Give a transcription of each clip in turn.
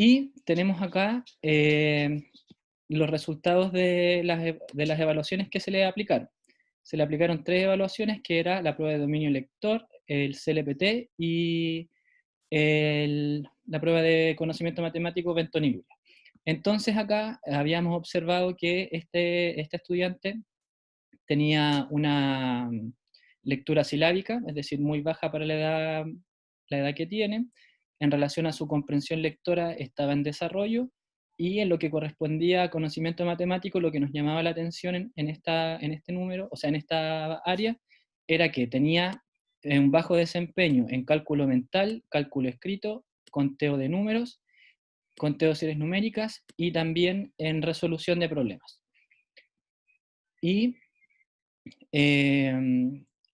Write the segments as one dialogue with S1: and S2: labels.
S1: Y tenemos acá los resultados de las evaluaciones que se le aplicaron. Se le aplicaron 3 evaluaciones, que era la prueba de dominio lector, el CLPT y la prueba de conocimiento matemático Benton-Iguya. Entonces acá habíamos observado que este estudiante tenía una lectura silábica, es decir, muy baja para la edad que tiene. En relación a su comprensión lectora estaba en desarrollo, y en lo que correspondía a conocimiento matemático, lo que nos llamaba la atención en este número, o sea, en esta área, era que tenía un bajo desempeño en cálculo mental, cálculo escrito, conteo de números, conteo de series numéricas, y también en resolución de problemas. Y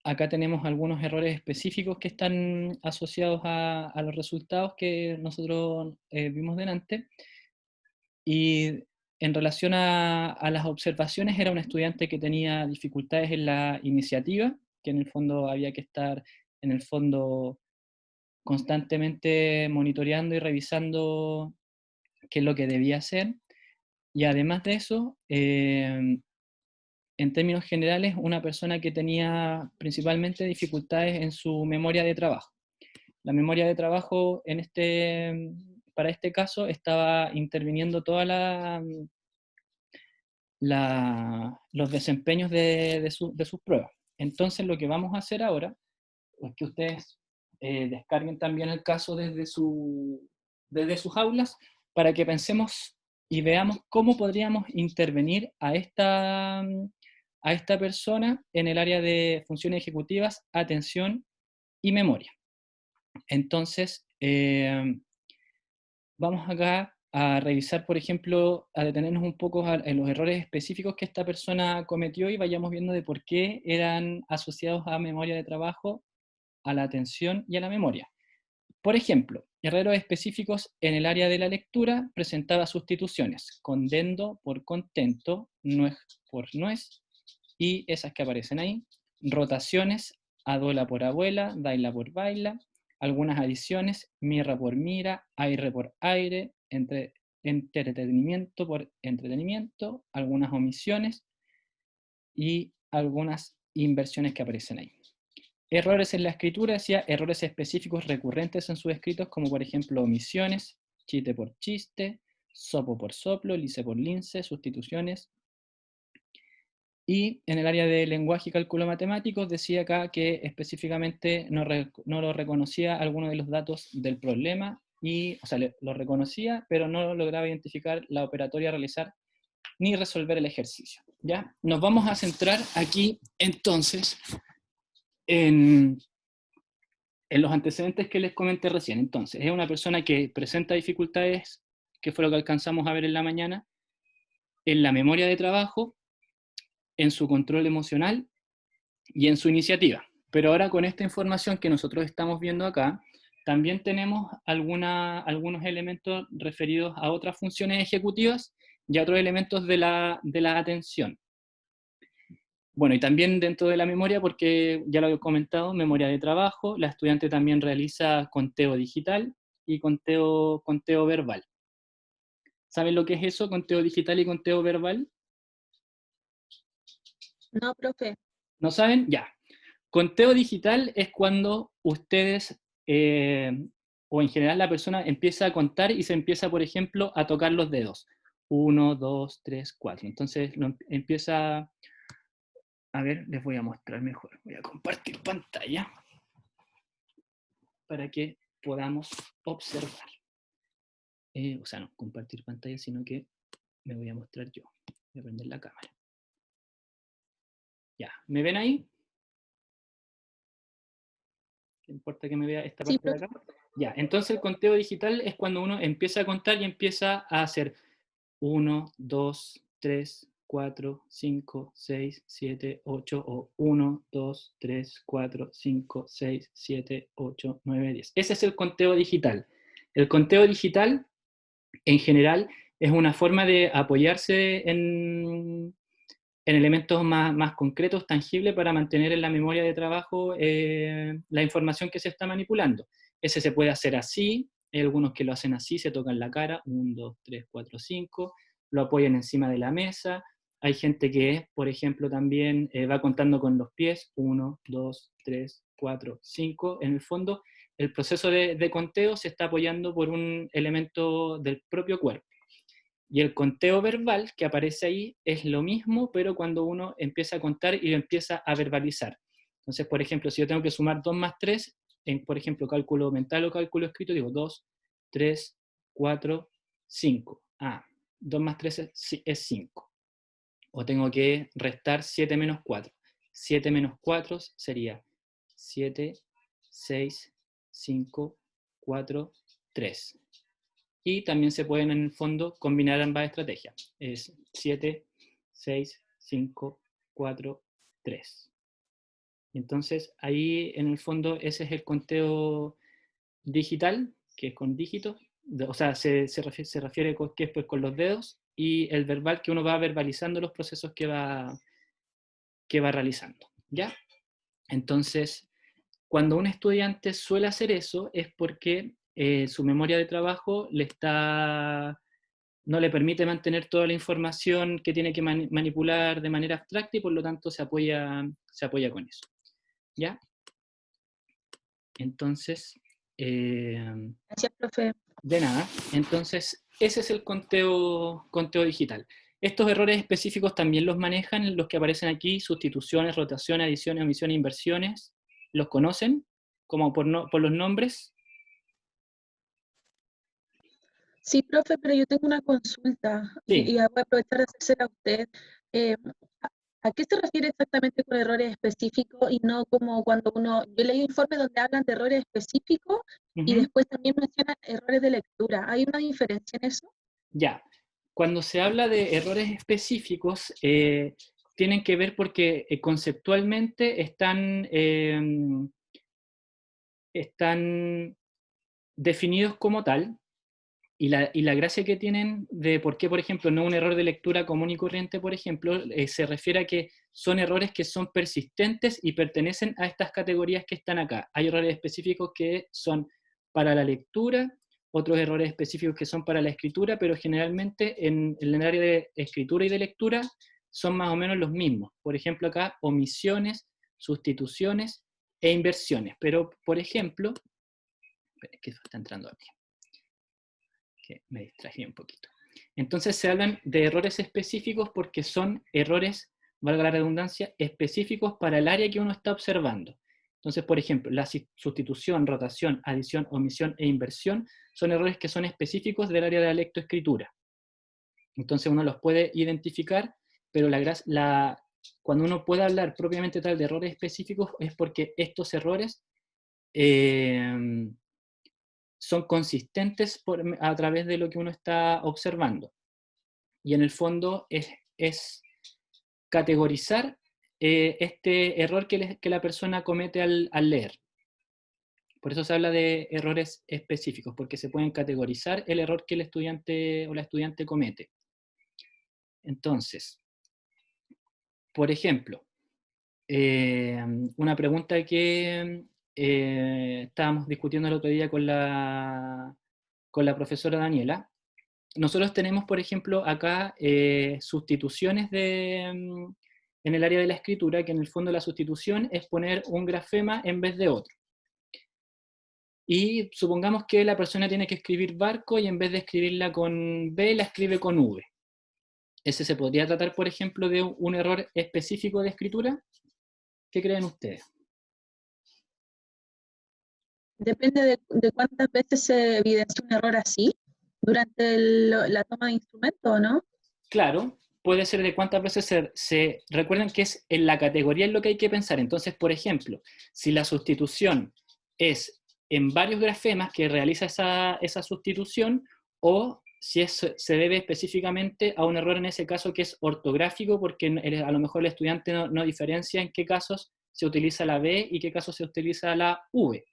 S1: acá tenemos algunos errores específicos que están asociados a los resultados que nosotros vimos delante. Y en relación a las observaciones, era un estudiante que tenía dificultades en la iniciativa, que en el fondo había que estar en el fondo constantemente monitoreando y revisando qué es lo que debía hacer. Y además de eso, en términos generales, una persona que tenía principalmente dificultades en su memoria de trabajo. La memoria de trabajo para este caso estaba interviniendo toda los desempeños de sus pruebas. Entonces lo que vamos a hacer ahora es que ustedes descarguen también el caso desde sus aulas, para que pensemos y veamos cómo podríamos intervenir a esta persona en el área de funciones ejecutivas, atención y memoria. Entonces, vamos acá a revisar, por ejemplo, a detenernos un poco en los errores específicos que esta persona cometió, y vayamos viendo de por qué eran asociados a memoria de trabajo, a la atención y a la memoria. Por ejemplo, errores específicos en el área de la lectura: presentaba sustituciones, condendo por contento, nuez por nuez, y esas que aparecen ahí. Rotaciones, adola por abuela, daila por baila. Algunas adiciones, mirra por mira, aire por aire, entretenimiento por entretenimiento. Algunas omisiones y algunas inversiones que aparecen ahí. Errores en la escritura, decía, errores específicos recurrentes en sus escritos, como por ejemplo omisiones, chiste por chiste, sopo por soplo, lince por lince, sustituciones. Y en el área de lenguaje y cálculo matemáticos, decía acá que específicamente no lo reconocía alguno de los datos del problema, o sea, lo reconocía, pero no lograba identificar la operatoria a realizar ni resolver el ejercicio. ¿Ya? Nos vamos a centrar aquí entonces en los antecedentes que les comenté recién. Entonces, es una persona que presenta dificultades, que fue lo que alcanzamos a ver en la mañana, en la memoria de trabajo, en su control emocional y en su iniciativa. Pero ahora, con esta información que nosotros estamos viendo acá, también tenemos algunos elementos referidos a otras funciones ejecutivas y a otros elementos de la atención. Bueno, y también dentro de la memoria, porque ya lo he comentado, memoria de trabajo, la estudiante también realiza conteo digital y conteo verbal. ¿Saben lo que es eso, conteo digital y conteo verbal?
S2: No, profe.
S1: ¿No saben? Ya. Conteo digital es cuando ustedes, o en general la persona, empieza a contar y se empieza, por ejemplo, a tocar los dedos. 1, 2, 3, 4. Entonces empieza. A ver, les voy a mostrar mejor. Voy a compartir pantalla para que podamos observar. O sea, no compartir pantalla, sino que me voy a mostrar yo. Voy a prender la cámara. Ya, ¿me ven ahí? ¿Qué importa que me vea esta parte de acá? Ya, entonces el conteo digital es cuando uno empieza a contar y empieza a hacer 1, 2, 3, 4, 5, 6, 7, 8, o 1, 2, 3, 4, 5, 6, 7, 8, 9, 10. Ese es el conteo digital. El conteo digital, en general, es una forma de apoyarse en elementos más concretos, tangibles, para mantener en la memoria de trabajo la información que se está manipulando. Ese se puede hacer así, Hay algunos que lo hacen así, se tocan la cara, 1, 2, 3, 4, 5, lo apoyan encima de la mesa. Hay gente que, por ejemplo, también va contando con los pies, 1, 2, 3, 4, 5. En el fondo, el proceso de conteo se está apoyando por un elemento del propio cuerpo. Y el conteo verbal que aparece ahí es lo mismo, pero cuando uno empieza a contar y lo empieza a verbalizar. Entonces, por ejemplo, si yo tengo que sumar 2 más 3, en, por ejemplo, cálculo mental o cálculo escrito, digo 2, 3, 4, 5. Ah, 2 más 3 es 5. O tengo que restar 7 menos 4. 7 menos 4 sería 7, 6, 5, 4, 3. Y también se pueden, en el fondo, combinar ambas estrategias. Es 7, 6, 5, 4, 3. Entonces, ahí, en el fondo, ese es el conteo digital, que es con dígitos, o sea, se refiere con, que es pues, con los dedos, y el verbal, que uno va verbalizando los procesos que va realizando. ¿Ya? Entonces, cuando un estudiante suele hacer eso, es porque su memoria de trabajo no le permite mantener toda la información que tiene que manipular de manera abstracta y por lo tanto se apoya con eso. ¿Ya? Entonces,
S2: Gracias, profe.
S1: de nada. Entonces, ese es el conteo digital. Estos errores específicos también los manejan los que aparecen aquí: sustituciones, rotaciones, adiciones, omisiones, inversiones. ¿Los conocen? Como por los nombres.
S2: Sí, profe, pero yo tengo una consulta
S1: Sí,
S2: y voy a aprovechar de hacérsela a usted. Eh, ¿A qué se refiere exactamente con errores específicos y no como cuando yo leí informes donde hablan de errores específicos y
S1: ujú,
S2: después también mencionan errores de lectura? ¿Hay una diferencia en eso?
S1: ya. Cuando se habla de errores específicos, tienen que ver porque conceptualmente están definidos como tal. Y la gracia que tienen de por qué, por ejemplo, no un error de lectura común y corriente, por ejemplo, se refiere a que son errores que son persistentes y pertenecen a estas categorías que están acá. Hay errores específicos que son para la lectura, otros errores específicos que son para la escritura, pero generalmente en el área de escritura y de lectura son más o menos los mismos. Por ejemplo, acá omisiones, sustituciones e inversiones. Pero, por ejemplo, que está entrando aquí, que me distraje un poquito. Entonces se hablan de errores específicos porque son errores, valga la redundancia, específicos para el área que uno está observando. Entonces, por ejemplo, la sustitución, rotación, adición, omisión e inversión son errores que son específicos del área de la lectoescritura. Entonces uno los puede identificar, pero cuando uno puede hablar propiamente tal de errores específicos es porque estos errores eh, son consistentes a través de lo que uno está observando. Y en el fondo es categorizar este error que la persona comete al leer. Por eso se habla de errores específicos, porque se pueden categorizar el error que el estudiante o la estudiante comete. Entonces, por ejemplo, una pregunta que estábamos discutiendo el otro día con la profesora Daniela. Nosotros tenemos, por ejemplo, acá sustituciones en el área de la escritura, que en el fondo la sustitución es poner un grafema en vez de otro. Y supongamos que la persona tiene que escribir barco y en vez de escribirla con B, la escribe con V. ¿Ese se podría tratar, por ejemplo, de un error específico de escritura? ¿Qué creen ustedes?
S2: Depende de cuántas veces se evidencia un error así durante la toma de instrumento, ¿no?
S1: Claro, puede ser de cuántas veces recuerden que es en la categoría en lo que hay que pensar. Entonces, por ejemplo, si la sustitución es en varios grafemas que realiza esa sustitución, o si se debe específicamente a un error en ese caso que es ortográfico, porque a lo mejor el estudiante no diferencia en qué casos se utiliza la B y qué casos se utiliza la V.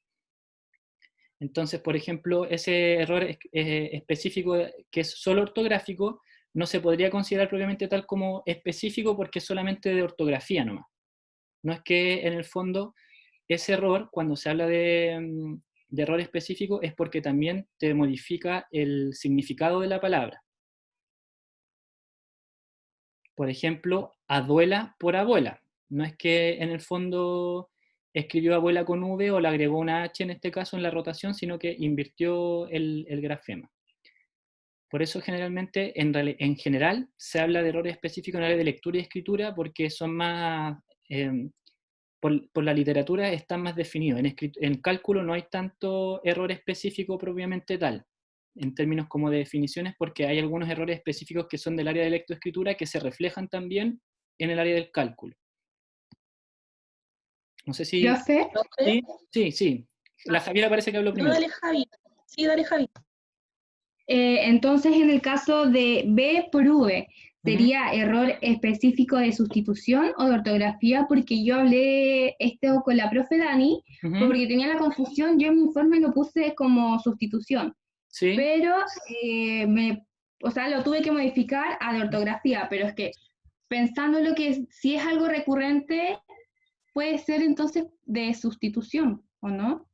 S1: Entonces, por ejemplo, ese error específico que es solo ortográfico no se podría considerar propiamente tal como específico porque es solamente de ortografía nomás. No es que en el fondo ese error, cuando se habla de error específico es porque también te modifica el significado de la palabra. Por ejemplo, aduela por abuela. No es que en el fondo escribió abuela con V o le agregó una H en este caso en la rotación, sino que invirtió el grafema. Por eso generalmente, en general, se habla de errores específicos en el área de lectura y escritura porque son más, por la literatura están más definidos. En cálculo no hay tanto error específico propiamente tal, en términos como de definiciones, porque hay algunos errores específicos que son del área de lectoescritura que se reflejan también en el área del cálculo. No sé si...
S3: Profe,
S1: Sí, sí, sí. La Javiera parece que habló
S2: No,
S1: primero.
S2: dale, Javi. Sí, dale, Javi.
S3: entonces en el caso de B por V, ¿sería error específico de sustitución o de ortografía? Porque yo hablé esto con la profe Dani,
S1: Ujú,
S3: porque tenía la confusión, yo en mi informe lo puse como sustitución,
S1: sí.
S3: pero o sea, lo tuve que modificar a de ortografía, pero es que pensando lo que si es algo recurrente, puede ser entonces de sustitución, ¿o no?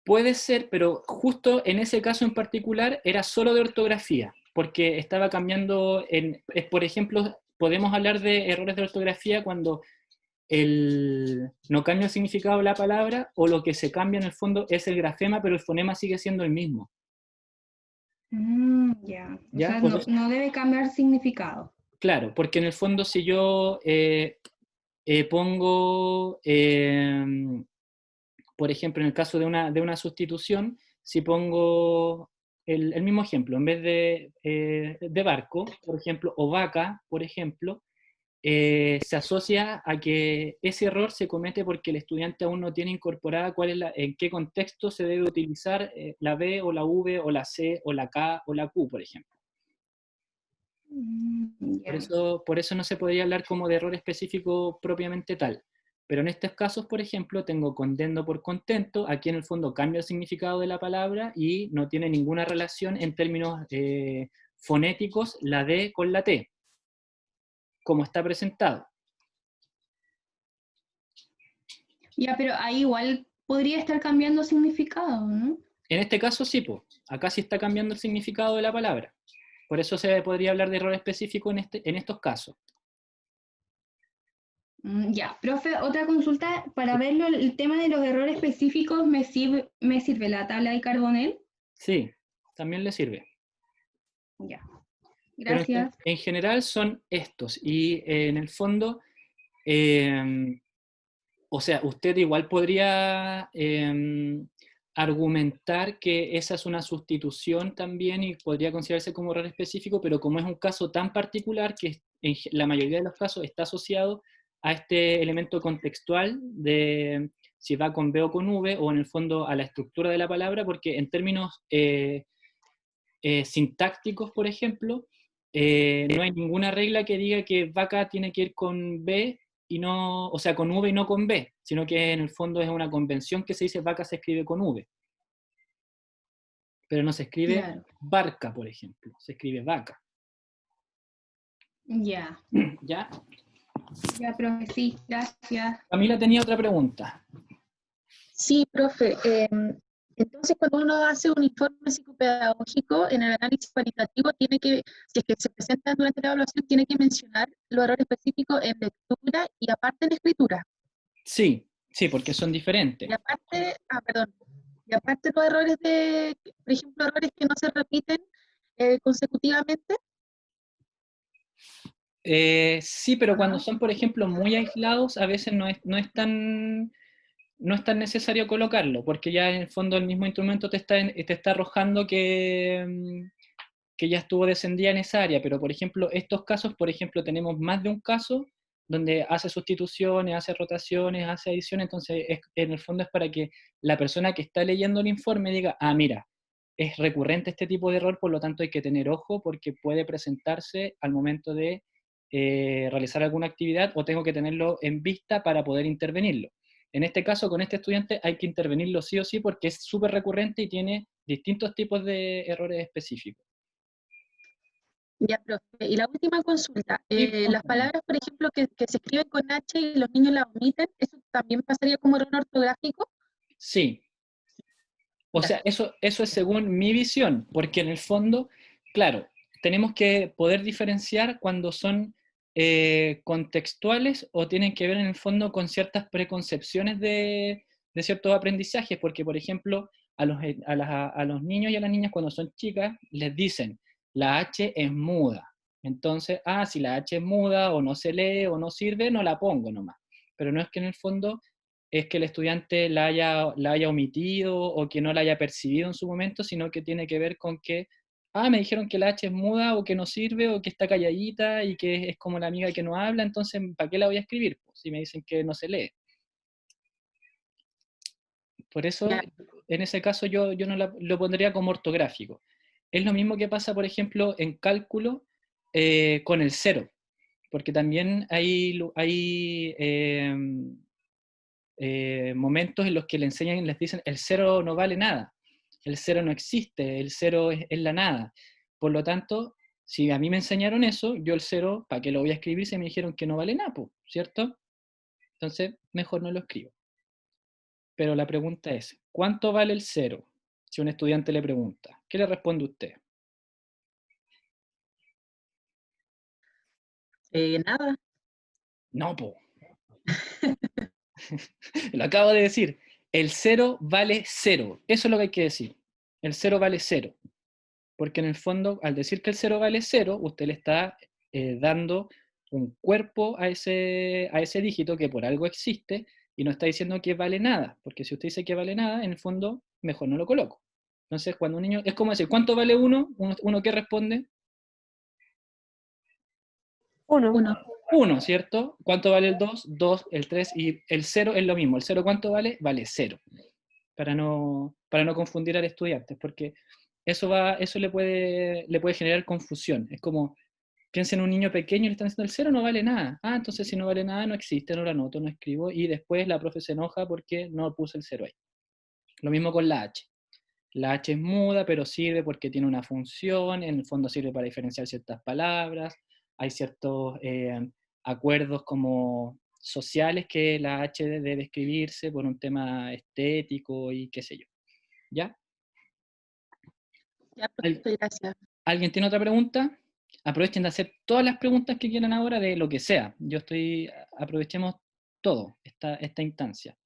S1: Puede ser, pero justo en ese caso en particular era solo de ortografía, porque estaba cambiando, por ejemplo, podemos hablar de errores de ortografía cuando no cambia el significado de la palabra o lo que se cambia en el fondo es el grafema, pero el fonema sigue siendo el mismo.
S3: Ya, o
S1: ¿Ya?
S3: sea, no debe cambiar significado.
S1: Claro, porque en el fondo si yo pongo, por ejemplo, en el caso de una sustitución, si pongo el mismo ejemplo, en vez de barco, por ejemplo, o vaca, por ejemplo, se asocia a que ese error se comete porque el estudiante aún no tiene incorporada en qué contexto se debe utilizar la B o la V o la C o la K o la Q, por ejemplo.
S3: Ya.
S1: Por eso no se podría hablar como de error específico propiamente tal. Pero en estos casos, por ejemplo, tengo contento por contento, aquí en el fondo cambia el significado de la palabra y no tiene ninguna relación en términos fonéticos la D con la T, como está presentado.
S3: Ya, pero ahí igual podría estar cambiando significado, ¿no?
S1: En este caso sí, pues, acá sí está cambiando el significado de la palabra. Por eso se podría hablar de error específico en estos casos.
S3: Ya, profe, otra consulta para verlo, el tema de los errores específicos, me sirve la tabla de Carbonell?
S1: Sí, también le sirve.
S3: Ya,
S1: Pero
S3: gracias.
S1: en general son estos. Y en el fondo, eh, o sea, usted igual podría argumentar que esa es una sustitución también y podría considerarse como error específico, pero como es un caso tan particular que en la mayoría de los casos está asociado a este elemento contextual de si va con B o con V, o en el fondo a la estructura de la palabra, porque en términos sintácticos, por ejemplo, no hay ninguna regla que diga que vaca tiene que ir con B y no, o sea, con V y no con B, sino que en el fondo es una convención que se dice vaca se escribe con V, pero no se escribe
S3: Claro,
S1: barca, por ejemplo, se escribe vaca.
S3: ya,
S1: ¿Ya?
S3: ya, profe, sí, gracias.
S1: Camila tenía otra pregunta.
S2: Sí, profe. Entonces, cuando uno hace un informe psicopedagógico, en el análisis cualitativo, tiene que, si es que se presentan durante la evaluación, tiene que mencionar los errores específicos en lectura y aparte en escritura.
S1: Sí, sí, porque son diferentes.
S2: Y aparte, perdón, y aparte los errores por ejemplo, errores que no se repiten consecutivamente.
S1: Sí, pero cuando
S2: Ajá.
S1: son, por ejemplo, muy aislados, a veces no es tan necesario colocarlo, porque ya en el fondo el mismo instrumento te está arrojando que ya estuvo descendida en esa área, pero por ejemplo, estos casos, por ejemplo, tenemos más de un caso donde hace sustituciones, hace rotaciones, hace adiciones, entonces en el fondo es para que la persona que está leyendo el informe diga, ah, mira, es recurrente este tipo de error, por lo tanto hay que tener ojo porque puede presentarse al momento de realizar alguna actividad o tengo que tenerlo en vista para poder intervenirlo. En este caso, con este estudiante hay que intervenirlo sí o sí porque es súper recurrente y tiene distintos tipos de errores específicos.
S2: Ya, profe. Y la última consulta.
S1: Sí,
S2: Las palabras, por ejemplo, que se escriben con H y los niños las omiten, ¿eso también pasaría como error ortográfico?
S1: sí, O
S2: Ya.
S1: sea, eso es según mi visión, porque en el fondo, claro, tenemos que poder diferenciar cuando son contextuales o tienen que ver en el fondo con ciertas preconcepciones de ciertos aprendizajes, porque por ejemplo, a los niños y a las niñas cuando son chicas les dicen, la H es muda. Entonces, si la H es muda o no se lee o no sirve, no la pongo nomás. Pero no es que en el fondo es que el estudiante la haya omitido o que no la haya percibido en su momento, sino que tiene que ver con que, me dijeron que la H es muda o que no sirve o que está calladita y que es como la amiga que no habla, entonces ¿para qué la voy a escribir? Pues, si me dicen que no se lee. Por eso,
S2: Ya.
S1: en ese caso yo no lo pondría como ortográfico. Es lo mismo que pasa, por ejemplo, en cálculo con el cero, porque también hay momentos en los que le enseñan y les dicen el cero no vale nada, el cero no existe, el cero es la nada. Por lo tanto, si a mí me enseñaron eso, yo el cero, ¿para qué lo voy a escribir si me dijeron que no vale nada, po? ¿Cierto? Entonces, mejor no lo escribo. Pero la pregunta es, ¿cuánto vale el cero? Si un estudiante le pregunta, ¿qué le responde usted?
S2: Nada.
S1: No, po. Lo acabo de decir. El cero vale cero. Eso es lo que hay que decir. El cero vale cero. Porque en el fondo, al decir que el cero vale cero, usted le está dando un cuerpo a ese dígito que por algo existe y no está diciendo que vale nada. Porque si usted dice que vale nada, en el fondo, mejor no lo coloco. Entonces, cuando un niño, es como decir, ¿cuánto vale uno? ¿Uno qué responde?
S4: 1.
S2: Uno.
S1: 1, ¿cierto? ¿Cuánto vale el 2? 2, el 3 y el 0 es lo mismo. ¿El 0 cuánto vale? Vale 0. Para no confundir al estudiante, porque eso le puede generar confusión. Es como, piensa en un niño pequeño y le están diciendo el 0 no vale nada. Entonces si no vale nada no existe, no lo anoto, no escribo, y después la profe se enoja porque no puse el 0 ahí. Lo mismo con la H. La H es muda, pero sirve porque tiene una función, en el fondo sirve para diferenciar ciertas palabras, hay ciertos acuerdos como sociales que la H debe escribirse por un tema estético y qué sé yo. ¿Ya?
S2: Ya, profe, gracias.
S1: ¿Alguien tiene otra pregunta? Aprovechen de hacer todas las preguntas que quieran ahora de lo que sea. Aprovechemos todo, esta instancia.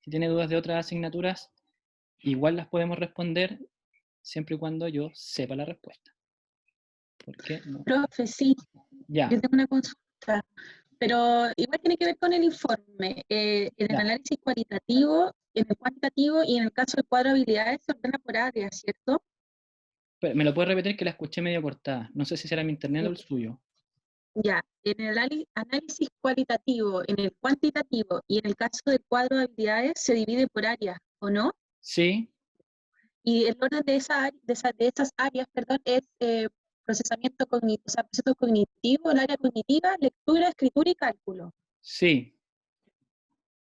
S1: Si tiene dudas de otras asignaturas, igual las podemos responder siempre y cuando yo sepa la respuesta. ¿Por qué no?
S2: Profe, sí,
S1: Ya,
S2: yo tengo una consulta, pero igual tiene que ver con el informe. En el
S1: ya.
S2: análisis cualitativo, en el cuantitativo y en el caso del cuadro de habilidades se ordena por área, ¿cierto?
S1: Pero, ¿me lo puede repetir que la escuché medio cortada? No sé si será mi internet o el suyo.
S2: Ya, en el análisis cualitativo, en el cuantitativo y en el caso del cuadro de habilidades se divide por área, ¿o no?
S1: Sí,
S2: Y el orden de esas áreas, perdón, es procesamiento cognitivo, o sea, proceso cognitivo, el área cognitiva, lectura, escritura y cálculo.
S1: sí,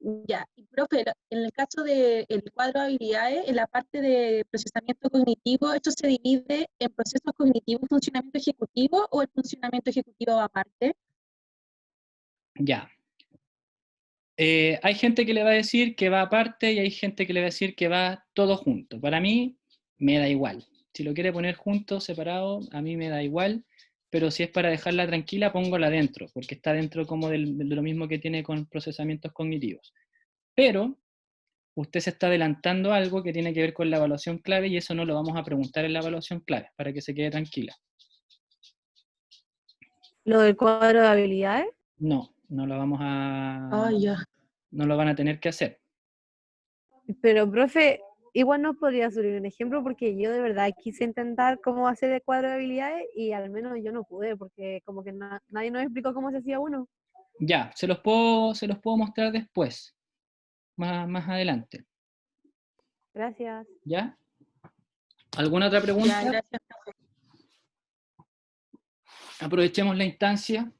S2: Ya, y profe, en el caso del cuadro de habilidades, en la parte de procesamiento cognitivo, ¿esto se divide en procesos cognitivos, funcionamiento ejecutivo o el funcionamiento ejecutivo aparte?
S1: ya. Hay gente que le va a decir que va aparte y hay gente que le va a decir que va todo junto. Para mí, me da igual. Si lo quiere poner junto, separado, a mí me da igual. Pero si es para dejarla tranquila, póngola dentro, porque está dentro como de lo mismo que tiene con procesamientos cognitivos. Pero usted se está adelantando a algo que tiene que ver con la evaluación clave y eso no lo vamos a preguntar en la evaluación clave, para que se quede tranquila.
S4: Lo del cuadro de habilidades.
S1: No, no lo vamos a,
S2: Oh, ya.
S1: no lo van a tener que hacer.
S4: Pero, profe, igual nos podría subir un ejemplo porque yo de verdad quise intentar cómo hacer el cuadro de habilidades y al menos yo no pude porque como que nadie nos explicó cómo se hacía uno.
S1: Ya, se los puedo mostrar después, más adelante.
S4: Gracias.
S1: ¿Ya? ¿Alguna otra
S2: Ya,
S1: pregunta?
S2: gracias, profe.
S1: Aprovechemos la instancia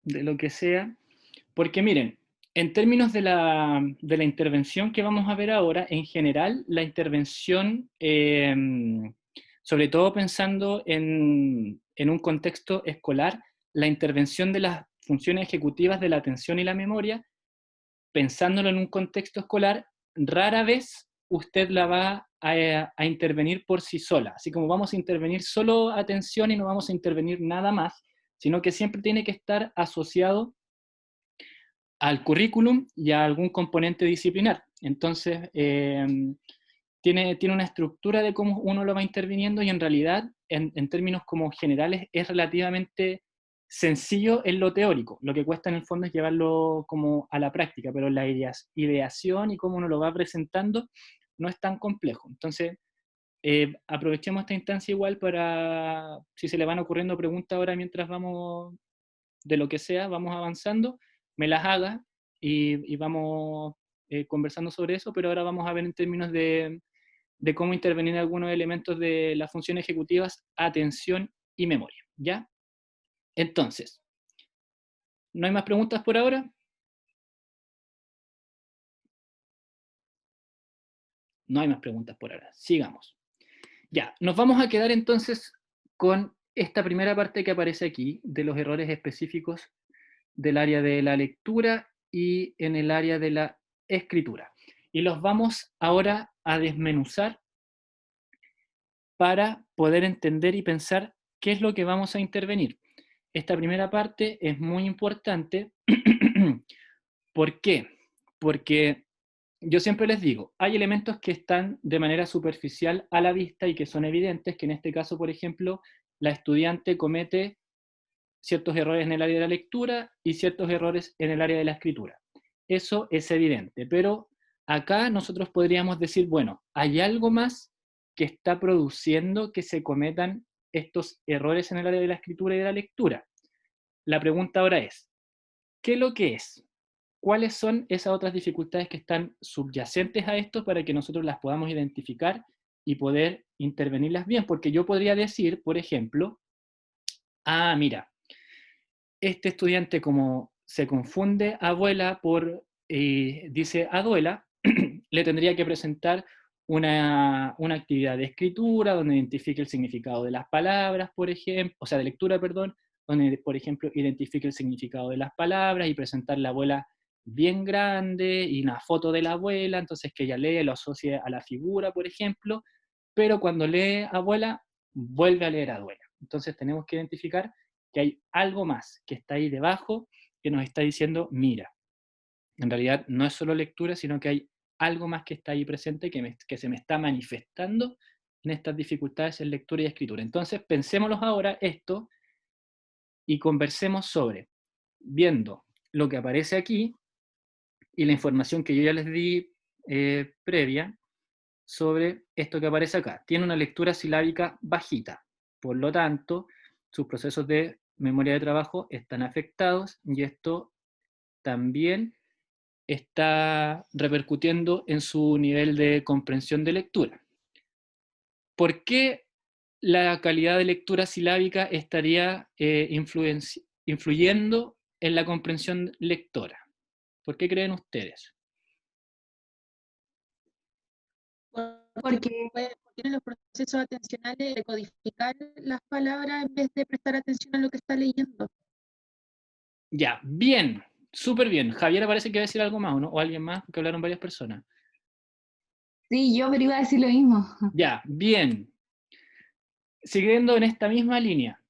S1: de lo que sea, porque miren, en términos de la intervención que vamos a ver ahora, en general, la intervención, sobre todo pensando en un contexto escolar, la intervención de las funciones ejecutivas de la atención y la memoria pensándolo en un contexto escolar, rara vez usted la va a intervenir por sí sola, así como vamos a intervenir solo atención y no vamos a intervenir nada más, sino que siempre tiene que estar asociado al currículum y a algún componente disciplinar. Entonces, tiene una estructura de cómo uno lo va interviniendo y en realidad, en términos como generales, es relativamente sencillo en lo teórico. Lo que cuesta en el fondo es llevarlo como a la práctica, pero la ideación y cómo uno lo va presentando no es tan complejo. Entonces, aprovechemos esta instancia igual para, si se le van ocurriendo preguntas ahora mientras vamos, de lo que sea, vamos avanzando, me las haga y vamos conversando sobre eso, pero ahora vamos a ver en términos de cómo intervenir en algunos elementos de las funciones ejecutivas, atención y memoria, ¿ya? Entonces, ¿no hay más preguntas por ahora? No hay más preguntas por ahora, sigamos. Ya, nos vamos a quedar entonces con esta primera parte que aparece aquí, de los errores específicos del área de la lectura y en el área de la escritura. Y los vamos ahora a desmenuzar para poder entender y pensar qué es lo que vamos a intervenir. Esta primera parte es muy importante. ¿Por qué? Porque yo siempre les digo, hay elementos que están de manera superficial a la vista y que son evidentes, que en este caso, por ejemplo, la estudiante comete ciertos errores en el área de la lectura y ciertos errores en el área de la escritura. Eso es evidente, pero acá nosotros podríamos decir, bueno, hay algo más que está produciendo que se cometan estos errores en el área de la escritura y de la lectura. La pregunta ahora es, ¿qué es lo que es? ¿Cuáles son esas otras dificultades que están subyacentes a esto para que nosotros las podamos identificar y poder intervenirlas bien? Porque yo podría decir, por ejemplo, mira, este estudiante como se confunde abuela por, dice aduela, le tendría que presentar una actividad de escritura donde identifique el significado de las palabras, por ejemplo, o sea, de lectura, perdón, donde, por ejemplo, identifique el significado de las palabras y presentar la abuela bien grande y una foto de la abuela, entonces que ella lee, lo asocie a la figura, por ejemplo, pero cuando lee abuela, vuelve a leer abuela. Entonces tenemos que identificar que hay algo más que está ahí debajo que nos está diciendo, mira, en realidad no es solo lectura, sino que hay algo más que está ahí presente que se me está manifestando en estas dificultades en lectura y escritura. Entonces, pensémoslos ahora esto y conversemos sobre, viendo lo que aparece aquí y la información que yo ya les di previa sobre esto que aparece acá. Tiene una lectura silábica bajita, por lo tanto, sus procesos de memoria de trabajo están afectados y esto también está repercutiendo en su nivel de comprensión de lectura. ¿Por qué la calidad de lectura silábica estaría influyendo en la comprensión lectora? ¿Por qué creen ustedes?
S3: Porque
S2: Porque tienen los procesos atencionales de codificar las palabras en vez de prestar atención a lo que está leyendo.
S1: Ya, bien, súper bien. Javier parece que va a decir algo más, ¿no? O alguien más, porque hablaron varias personas.
S3: sí, yo pero iba a decir lo mismo.
S1: Ya, bien. Siguiendo en esta misma línea,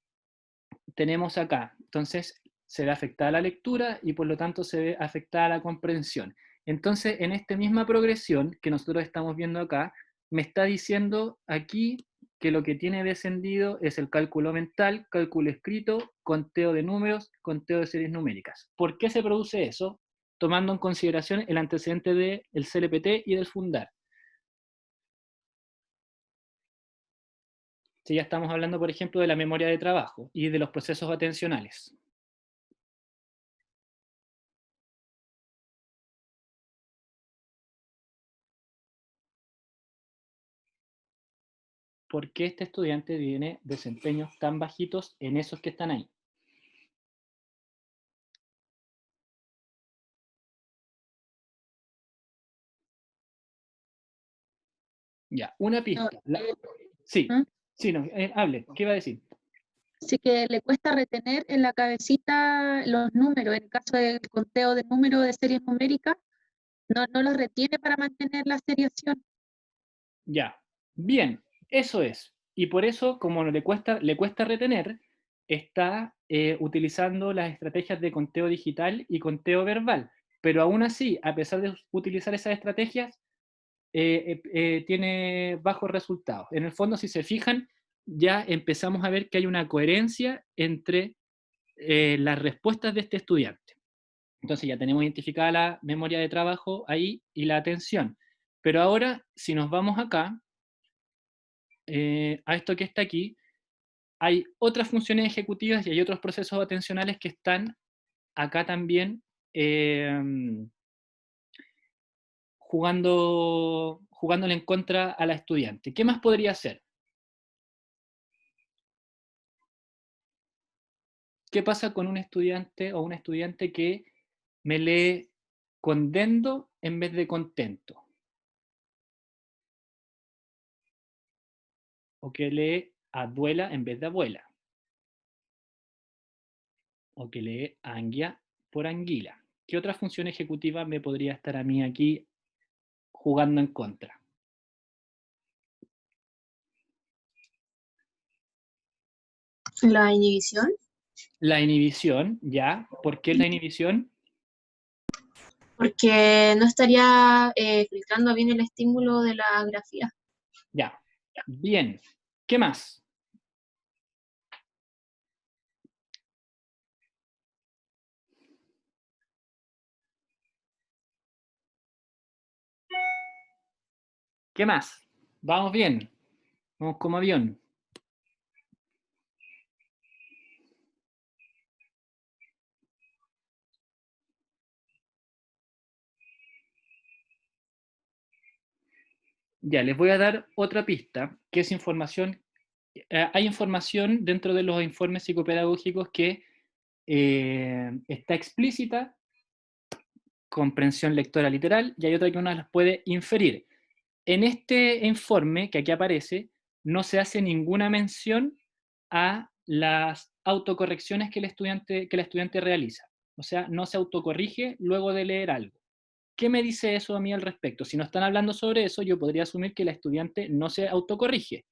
S1: tenemos acá, entonces se ve afectada la lectura y por lo tanto se ve afectada la comprensión. Entonces, en esta misma progresión que nosotros estamos viendo acá, me está diciendo aquí que lo que tiene descendido es el cálculo mental, cálculo escrito, conteo de números, conteo de series numéricas. ¿Por qué se produce eso? Tomando en consideración el antecedente del CLPT y del Fundar. Si ya estamos hablando, por ejemplo, de la memoria de trabajo y de los procesos atencionales. ¿Por qué este estudiante tiene desempeños tan bajitos en esos que están ahí? Ya, una
S2: No,
S1: pista. Sí,
S2: ¿Mm?
S1: sí, no, hable, ¿qué iba a decir?
S2: Así que le cuesta retener en la cabecita los números. En el caso del conteo de números de series numéricas, no los retiene para mantener la seriación.
S1: Ya, bien, eso es. Y por eso, como le cuesta retener, está utilizando las estrategias de conteo digital y conteo verbal. Pero aún así, a pesar de utilizar esas estrategias, tiene bajos resultados. En el fondo, si se fijan, ya empezamos a ver que hay una coherencia entre las respuestas de este estudiante. Entonces ya tenemos identificada la memoria de trabajo ahí y la atención. Pero ahora, si nos vamos acá, a esto que está aquí, hay otras funciones ejecutivas y hay otros procesos atencionales que están acá también jugándole en contra a la estudiante. ¿Qué más podría hacer? ¿Qué pasa con un estudiante o una estudiante que me lee condendo en vez de contento? O que lee abuela en vez de abuela. O que lee anguia por anguila. ¿Qué otra función ejecutiva me podría estar a mí aquí jugando en contra?
S5: La inhibición,
S1: La inhibición, ¿ya? ¿Por qué la inhibición?
S5: porque no estaría filtrando bien el estímulo de la grafía.
S1: Ya. Bien. ¿Qué más? ¿Qué más? Vamos bien. Vamos como avión. Ya, les voy a dar otra pista, que es información. Hay información dentro de los informes psicopedagógicos que está explícita, comprensión lectora literal, y hay otra que uno las puede inferir. En este informe que aquí aparece, no se hace ninguna mención a las autocorrecciones que la estudiante realiza. O sea, no se autocorrige luego de leer algo. ¿Qué me dice eso a mí al respecto? Si no están hablando sobre eso, yo podría asumir que la estudiante no se autocorrige.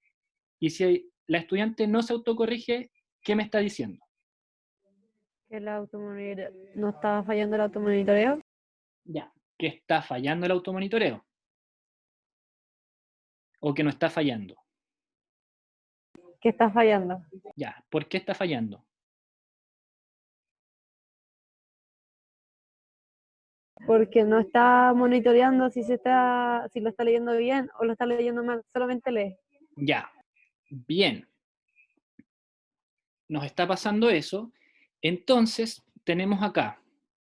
S1: Y si la estudiante no se autocorrige, ¿qué me está diciendo?
S4: Que no estaba fallando el automonitoreo.
S1: Ya, que está fallando el automonitoreo. O que no está fallando.
S4: Que está fallando.
S1: Ya, ¿por qué está fallando?
S4: Porque no está monitoreando si lo está leyendo bien o lo está leyendo mal, solamente lee.
S1: Ya, bien. Nos está pasando eso. Entonces, tenemos acá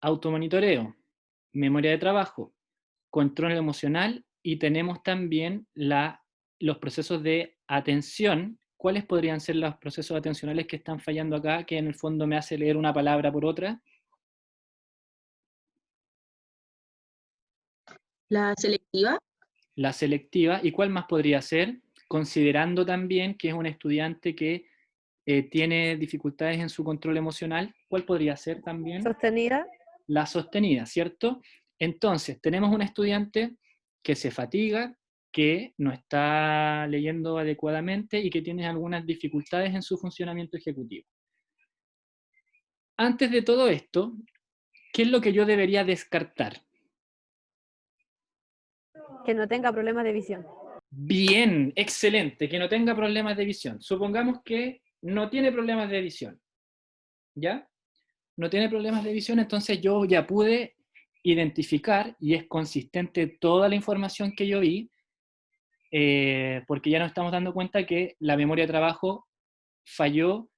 S1: automonitoreo, memoria de trabajo, control emocional y tenemos también los procesos de atención. ¿Cuáles podrían ser los procesos atencionales que están fallando acá, que en el fondo me hace leer una palabra por otra?
S2: La selectiva,
S1: La selectiva. ¿Y cuál más podría ser? Considerando también que es un estudiante que tiene dificultades en su control emocional, ¿cuál podría ser también?
S4: Sostenida.
S1: La sostenida, ¿cierto? Entonces, tenemos un estudiante que se fatiga, que no está leyendo adecuadamente y que tiene algunas dificultades en su funcionamiento ejecutivo. Antes de todo esto, ¿qué es lo que yo debería descartar?
S4: Que no tenga problemas de visión.
S1: Bien, excelente, que no tenga problemas de visión. Supongamos que no tiene problemas de visión, ¿ya? No tiene problemas de visión, entonces yo ya pude identificar, y es consistente toda la información que yo vi, porque ya nos estamos dando cuenta que la memoria de trabajo falló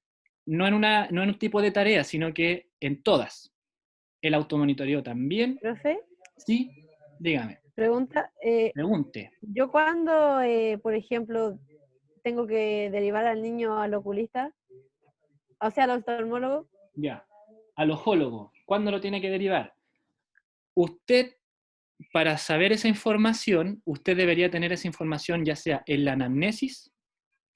S1: no en un tipo de tarea, sino que en todas. El automonitoreo también.
S4: Profe,
S1: Sí, dígame,
S4: pregunta,
S1: pregunte.
S4: yo cuando, por ejemplo, tengo que derivar al niño al oculista, o sea, al oftalmólogo,
S1: Ya. Al ojólogo, ¿cuándo lo tiene que derivar? Usted, para saber esa información, usted debería tener esa información ya sea en la anamnesis,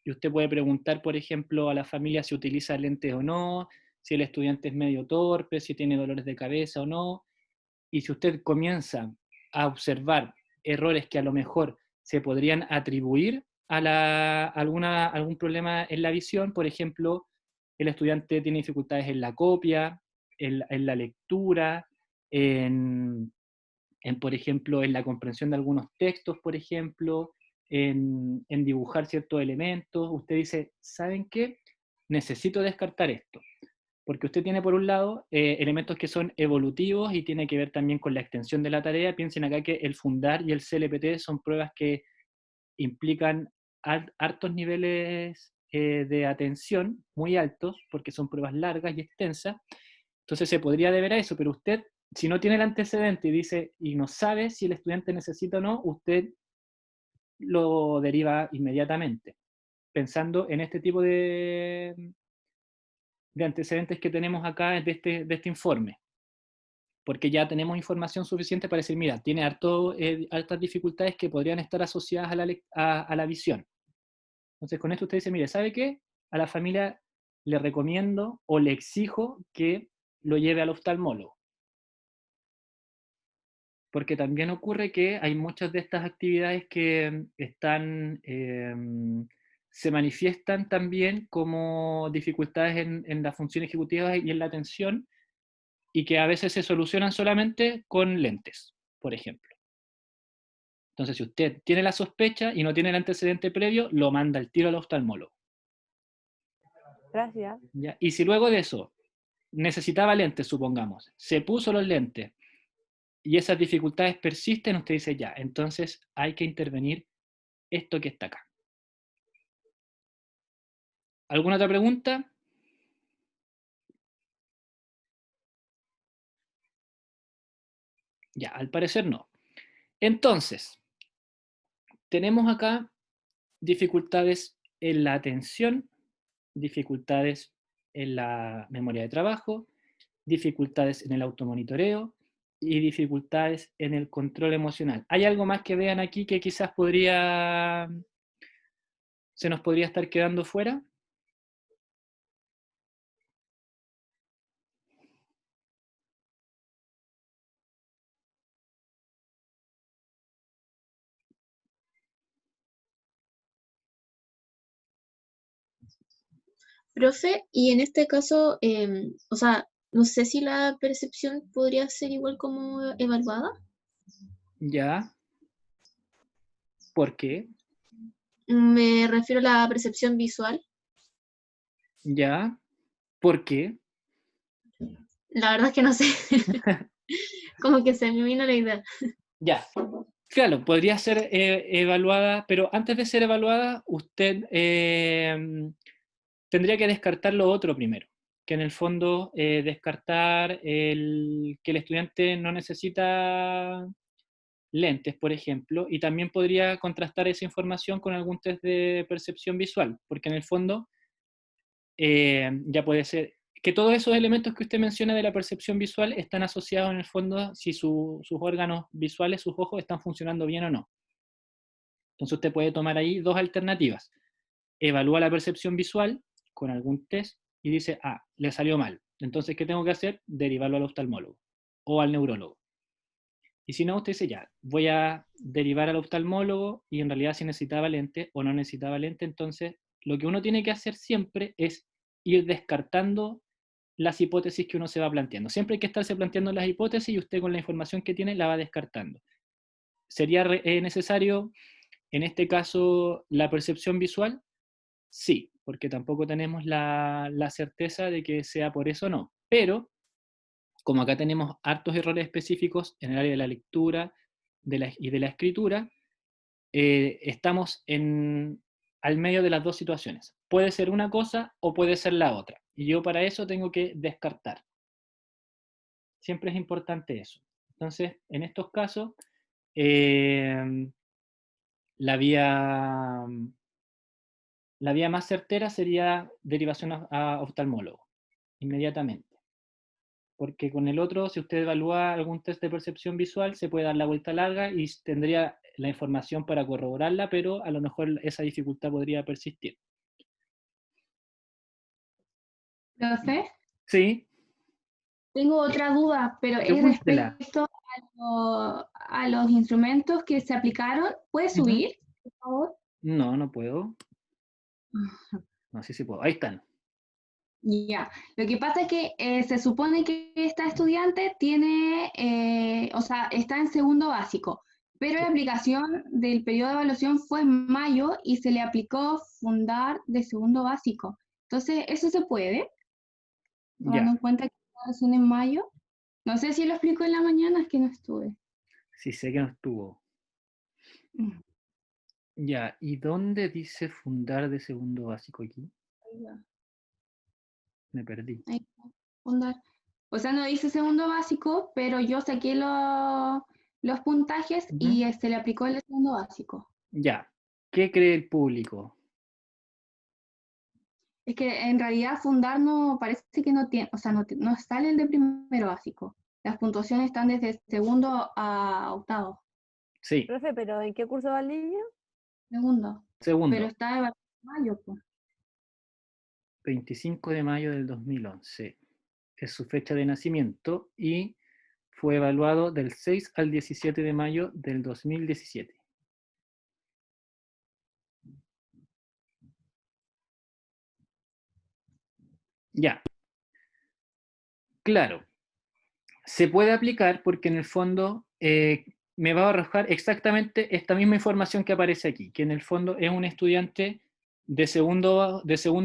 S1: y usted puede preguntar, por ejemplo, a la familia si utiliza lentes o no, si el estudiante es medio torpe, si tiene dolores de cabeza o no, y si usted comienza a observar errores que a lo mejor se podrían atribuir a algún problema en la visión. Por ejemplo, el estudiante tiene dificultades en la copia, en la lectura, por ejemplo, en la comprensión de algunos textos, por ejemplo, en dibujar ciertos elementos. Usted dice, ¿saben qué? Necesito descartar esto. Porque usted tiene, por un lado, elementos que son evolutivos y tiene que ver también con la extensión de la tarea. Piensen acá que el fundar y el CLPT son pruebas que implican hartos niveles de atención, muy altos, porque son pruebas largas y extensas. Entonces se podría deber a eso, pero usted, si no tiene el antecedente y dice, y no sabe si el estudiante necesita o no, usted lo deriva inmediatamente, pensando en este tipo de antecedentes que tenemos acá de este informe, porque ya tenemos información suficiente para decir, mira, tiene hartas dificultades que podrían estar asociadas a la visión. Entonces con esto usted dice, mire, ¿sabe qué? A la familia le recomiendo o le exijo que lo lleve al oftalmólogo. Porque también ocurre que hay muchas de estas actividades que se manifiestan también como dificultades en la función ejecutiva y en la atención, y que a veces se solucionan solamente con lentes, por ejemplo. Entonces, si usted tiene la sospecha y no tiene el antecedente previo, lo manda al tiro al oftalmólogo.
S4: Gracias.
S1: ¿Ya? Y si luego de eso necesitaba lentes, supongamos, se puso los lentes y esas dificultades persisten, usted dice ya, entonces hay que intervenir esto que está acá. ¿Alguna otra pregunta? Ya, al parecer no. Entonces, tenemos acá dificultades en la atención, dificultades en la memoria de trabajo, dificultades en el automonitoreo y dificultades en el control emocional. ¿Hay algo más que vean aquí que quizás se nos podría estar quedando fuera?
S5: Profe, y en este caso, o sea, no sé si la percepción podría ser igual como evaluada.
S1: Ya. ¿Por qué?
S5: Me refiero a la percepción visual.
S1: Ya. ¿Por qué?
S5: La verdad es que no sé. Como que se me vino la idea.
S1: Ya. Claro, podría ser evaluada, pero antes de ser evaluada, usted tendría que descartar lo otro primero, que en el fondo descartar que el estudiante no necesita lentes, por ejemplo, y también podría contrastar esa información con algún test de percepción visual, porque en el fondo ya puede ser que todos esos elementos que usted menciona de la percepción visual están asociados en el fondo si sus órganos visuales, sus ojos, están funcionando bien o no. Entonces usted puede tomar ahí dos alternativas. Evalúa la percepción visual con algún test y dice, ah, le salió mal. Entonces, ¿qué tengo que hacer? Derivarlo al oftalmólogo o al neurólogo. Y si no, usted dice, ya, voy a derivar al oftalmólogo y en realidad si necesitaba lente o no necesitaba lente, entonces lo que uno tiene que hacer siempre es ir descartando las hipótesis que uno se va planteando. Siempre hay que estarse planteando las hipótesis y usted con la información que tiene la va descartando. ¿Sería necesario, en este caso, la percepción visual? Sí, porque tampoco tenemos la certeza de que sea por eso o no. Pero, como acá tenemos hartos errores específicos en el área de la lectura y de la escritura, estamos al medio de las dos situaciones. Puede ser una cosa o puede ser la otra. Y yo para eso tengo que descartar. Siempre es importante eso. Entonces, en estos casos, la vía más certera sería derivación a oftalmólogo, inmediatamente. Porque con el otro, si usted evalúa algún test de percepción visual, se puede dar la vuelta larga y tendría la información para corroborarla, pero a lo mejor esa dificultad podría persistir.
S3: Profe,
S1: Sí,
S3: tengo otra duda, pero es
S1: pregúntela.
S3: respecto a los instrumentos que se aplicaron. ¿Puedes
S1: Ujú.
S3: subir, por favor?
S1: No, no puedo. No, sí, sí puedo. Ahí están.
S3: Ya, lo que pasa es que se supone que esta estudiante tiene, o sea, está en segundo básico, pero
S1: Sí.
S3: la aplicación del periodo de evaluación fue en mayo y se le aplicó fundar de segundo básico. Entonces, ¿eso se puede? Tomando
S1: Ya,
S3: en cuenta que está recién en mayo. No sé si lo explico en la mañana, es que no estuve.
S1: sí sé que no estuvo.
S3: Mm,
S1: Ya, ¿y dónde dice fundar de segundo básico aquí?
S3: ahí va,
S1: Me perdí.
S3: ahí está, fundar. O sea, no dice segundo básico, pero yo saqué los puntajes
S1: Ujú.
S3: y se le aplicó el de segundo básico.
S1: Ya, ¿qué cree el público?
S3: Es que en realidad fundar no parece que no tiene, o sea, no sale el de primero básico. Las puntuaciones están desde segundo a octavo.
S1: Sí,
S4: Profe, ¿pero en qué curso va el niño?
S3: Segundo. Pero
S1: segundo,
S3: está evaluado en mayo, pues.
S1: 25 de mayo del 2011. Es su fecha de nacimiento y fue evaluado del 6 al 17 de mayo del 2017. Ya, claro, se puede aplicar porque en el fondo me va a arrojar exactamente esta misma información que aparece aquí, que en el fondo es un estudiante de segundo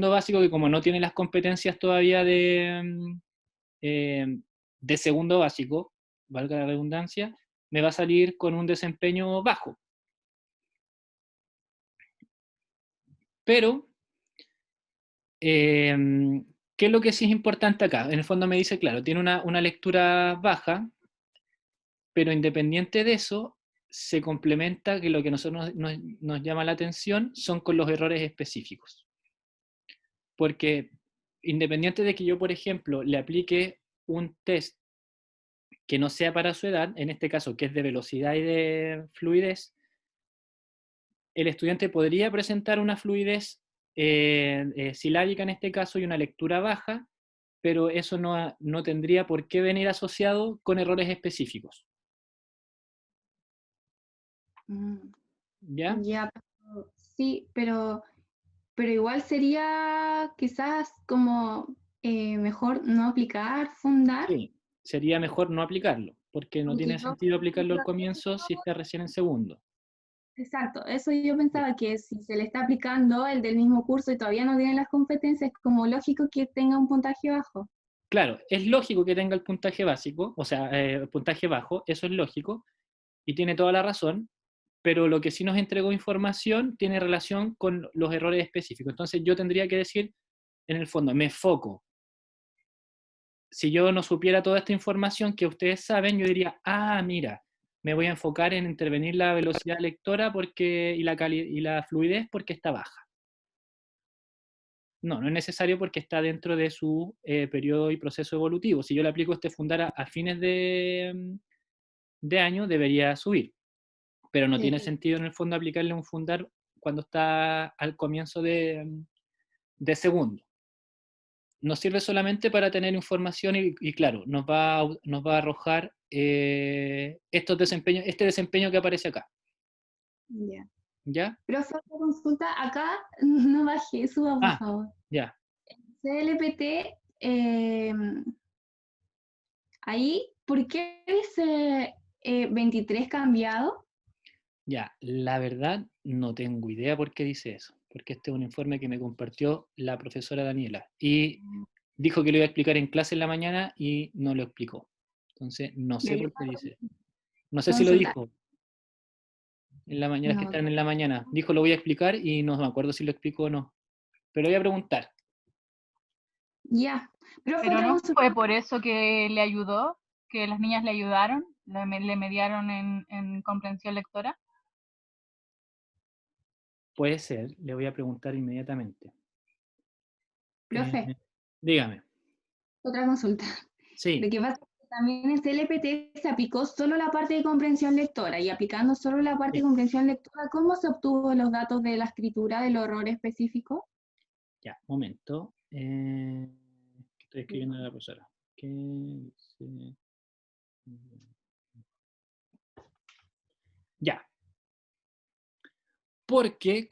S1: básico que como no tiene las competencias todavía eh, de segundo básico, valga la redundancia, me va a salir con un desempeño bajo. Pero, ¿qué es lo que sí es importante acá? En el fondo me dice, claro, tiene una lectura baja, pero independiente de eso, se complementa que lo que a nosotros nos llama la atención son con los errores específicos. Porque independiente de que yo, por ejemplo, le aplique un test que no sea para su edad, en este caso que es de velocidad y de fluidez, el estudiante podría presentar una fluidez silábica en este caso y una lectura baja, pero eso no tendría por qué venir asociado con errores específicos.
S3: Mm,
S1: ¿Ya?
S3: ya, sí, pero igual sería quizás como mejor no aplicar, fundar,
S1: Sí, sería mejor no aplicarlo, porque no
S3: porque
S1: tiene
S3: yo,
S1: sentido
S3: por
S1: aplicarlo
S3: ejemplo,
S1: al comienzo si está recién en segundo.
S3: exacto, eso yo
S1: Sí.
S3: pensaba que si se le está aplicando el del mismo curso y todavía no tiene las competencias, es como lógico que tenga un puntaje bajo.
S1: Claro, es lógico que tenga el puntaje básico, o sea, el puntaje bajo, eso es lógico, y tiene toda la razón, pero lo que sí nos entregó información tiene relación con los errores específicos. Entonces yo tendría que decir, en el fondo, me foco. Si yo no supiera toda esta información que ustedes saben, yo diría, ah, mira, me voy a enfocar en intervenir la velocidad lectora y la fluidez porque está baja. No, no es necesario porque está dentro de su periodo y proceso evolutivo. Si yo le aplico este fundar a fines de año, debería subir. Pero no tiene
S3: Sí.
S1: sentido en el fondo aplicarle un fundar cuando está al comienzo de segundo. Nos sirve solamente para tener información y claro, nos va a arrojar este desempeño que aparece acá.
S3: Ya.
S1: ¿Ya?
S3: Profe, otra consulta, acá no bajé, suba por
S1: Ah,
S3: favor.
S1: ya,
S3: CLPT, ahí, ¿por qué dice 23 cambiado?
S1: ya. La verdad, no tengo idea por qué dice eso. Porque este es un informe que me compartió la profesora Daniela. Y dijo que lo iba a explicar en clase en la mañana y no lo explicó. Entonces, no sé
S3: Debería
S1: por qué dice. No sé si lo
S3: consultar.
S1: dijo en la mañana, es que
S3: No.
S1: están en la mañana. Dijo lo voy a explicar y no me acuerdo si lo explicó o no. Pero voy a preguntar.
S3: Ya. Profe,
S6: Pero
S3: otra
S6: no
S3: consulta.
S6: fue por eso que le ayudó, que las niñas le ayudaron, le mediaron en comprensión lectora.
S1: Puede ser, le voy a preguntar inmediatamente.
S3: Profe,
S1: Dígame.
S3: otra consulta. Lo
S1: Sí,
S3: que pasa es que también en CLPT se aplicó solo la parte de comprensión lectora y aplicando solo la parte de
S1: sí.
S3: comprensión lectora, ¿cómo se obtuvo los datos de la escritura del error específico?
S1: Ya, momento. Estoy escribiendo a la profesora. ¿Qué dice? Ya. Porque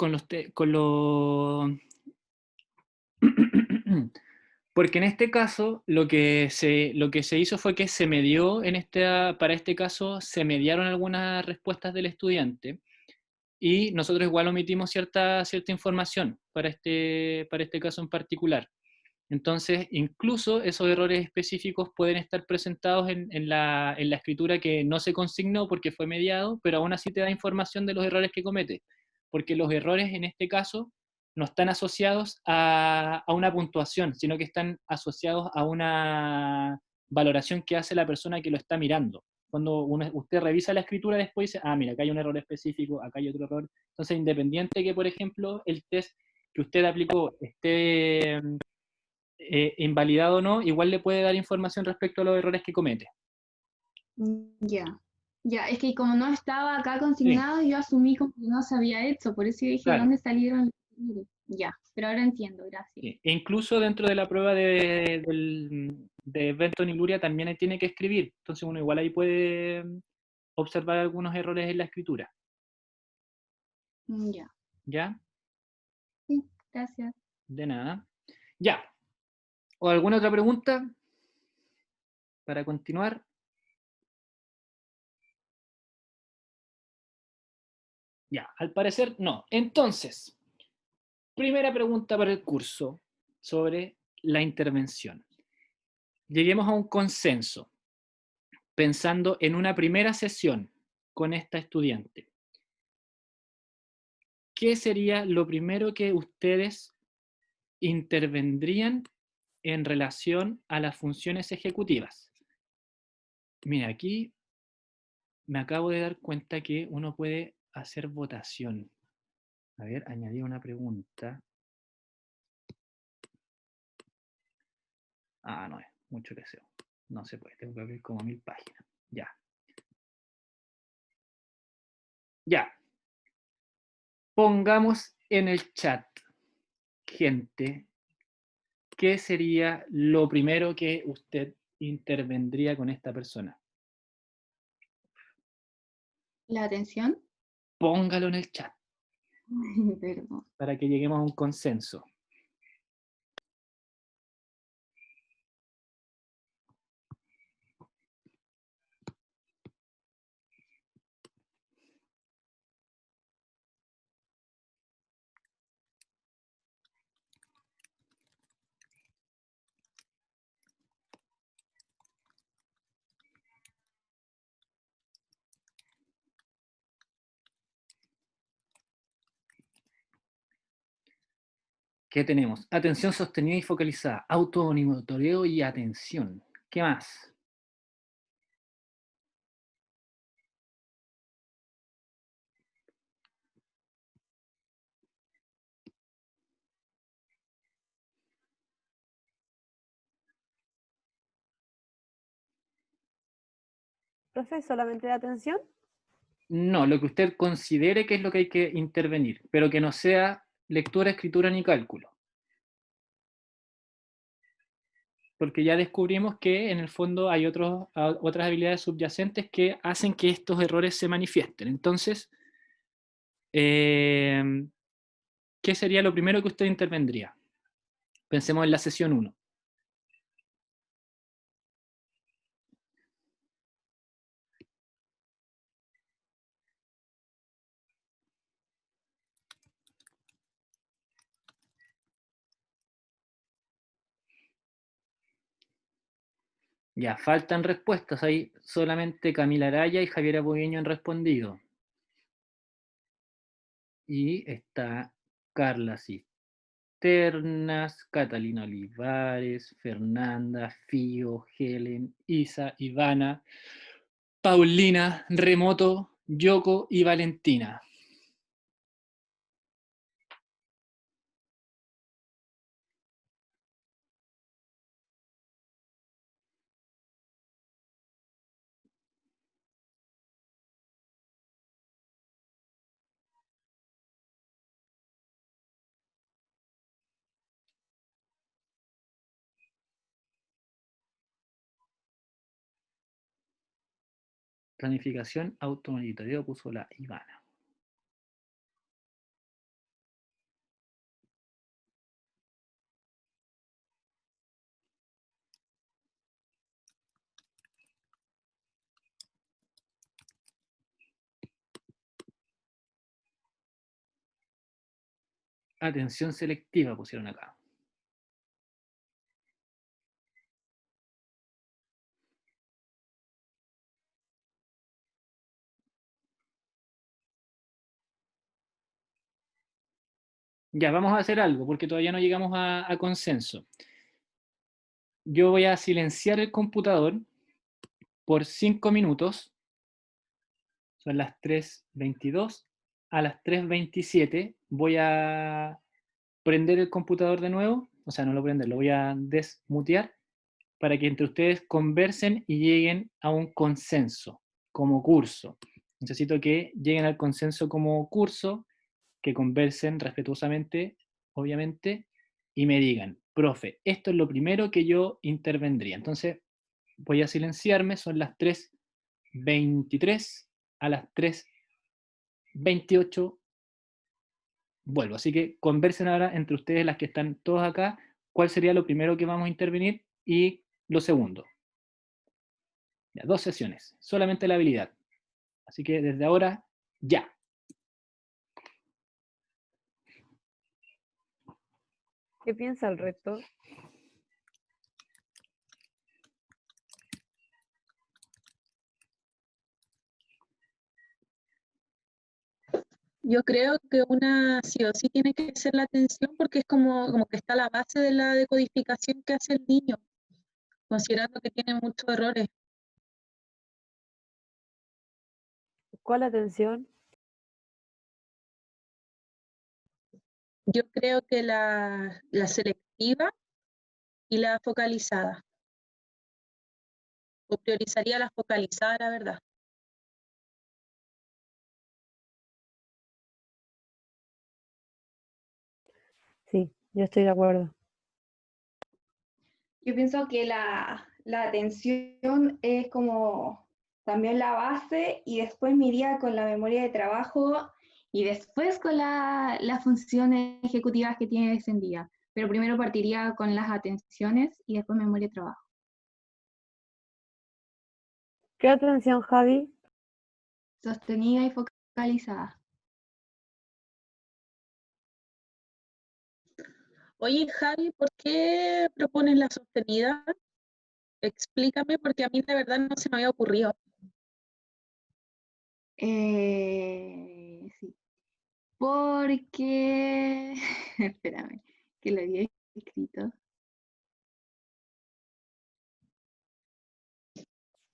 S1: porque en este caso lo que se hizo fue que se medió, para este caso se mediaron algunas respuestas del estudiante y nosotros igual omitimos cierta información para este caso en particular. Entonces, incluso esos errores específicos pueden estar presentados en la escritura que no se consignó porque fue mediado, pero aún así te da información de los errores que comete, porque los errores en este caso no están asociados a una puntuación, sino que están asociados a una valoración que hace la persona que lo está mirando. Cuando usted revisa la escritura después dice, ah, mira, acá hay un error específico, acá hay otro error. Entonces, independiente que, por ejemplo, el test que usted aplicó esté invalidado o no, igual le puede dar información respecto a los errores que comete.
S3: Ya. Ya, es que como no estaba acá
S1: Sí,
S3: consignado, yo asumí como que no se había hecho, por eso yo dije, ¿de
S1: claro.
S3: dónde salieron? Ya, pero ahora entiendo, gracias.
S1: Sí. E incluso dentro de la prueba de Benton y Luria también tiene que escribir. Entonces uno igual ahí puede observar algunos errores en la escritura.
S3: Ya,
S1: ¿Ya?
S3: sí, gracias.
S1: De nada. Ya. ¿O alguna otra pregunta para continuar? Ya, al parecer no. Entonces, primera pregunta para el curso sobre la intervención. Lleguemos a un consenso, pensando en una primera sesión con esta estudiante. ¿Qué sería lo primero que ustedes intervendrían en relación a las funciones ejecutivas? Mira, aquí me acabo de dar cuenta que uno puede hacer votación. A ver, añadir una pregunta. Ah, no es mucho deseo. No se puede, tengo que abrir como 1000 páginas. Ya. Ya. Pongamos en el chat, gente, ¿qué sería lo primero que usted intervendría con esta persona?
S3: ¿La atención?
S1: Póngalo en el chat
S3: Perdón.
S1: para que lleguemos a un consenso. ¿Qué tenemos? Atención sostenida y focalizada, automonitoreo y atención. ¿Qué más?
S4: Profe, ¿solamente de atención?
S1: No, lo que usted considere que es lo que hay que intervenir, pero que no sea lectura, escritura ni cálculo. Porque ya descubrimos que en el fondo hay otras habilidades subyacentes que hacen que estos errores se manifiesten. Entonces, ¿qué sería lo primero que usted intervendría? Pensemos en la sesión 1. Ya, faltan respuestas. Ahí solamente Camila Araya y Javiera Bogueño han respondido. Y está Carla Cisternas, Catalina Olivares, Fernanda, Fío, Helen, Isa, Ivana, Paulina, Remoto, Yoko y Valentina. Planificación, automonitoreo, puso la Ivana. Atención selectiva pusieron acá. Ya, vamos a hacer algo, porque todavía no llegamos a consenso. Yo voy a silenciar el computador por 5 minutos. Son las 3:22. A las 3:27 voy a prender el computador de nuevo. O sea, no lo prender, lo voy a desmutear para que entre ustedes conversen y lleguen a un consenso como curso. Necesito que lleguen al consenso como curso, que conversen respetuosamente, obviamente, y me digan, profe, esto es lo primero que yo intervendría. Entonces, voy a silenciarme, son las 3:23, a las 3:28 vuelvo. Así que conversen ahora entre ustedes, las que están todos acá, cuál sería lo primero que vamos a intervenir y lo segundo. Ya, 2 sesiones, solamente la habilidad. Así que desde ahora, ya.
S4: ¿Qué piensa el resto?
S2: Yo creo que una sí o sí tiene que ser la atención porque es como que está la base de la decodificación que hace el niño, considerando que tiene muchos errores.
S4: ¿Cuál atención?
S2: Yo creo que la selectiva y la focalizada, o priorizaría la focalizada, la verdad.
S4: Sí, yo estoy de acuerdo.
S3: Yo pienso que la atención es como también la base y después me iría con la memoria de trabajo y después con las funciones ejecutivas que tiene ese día. Pero primero partiría con las atenciones y después memoria de trabajo.
S4: ¿Qué atención, Javi?
S3: Sostenida y focalizada.
S2: Oye, Javi, ¿por qué propones la sostenida? Explícame, porque a mí de verdad no se me había ocurrido.
S3: Sí. Porque, espérame, que lo había escrito.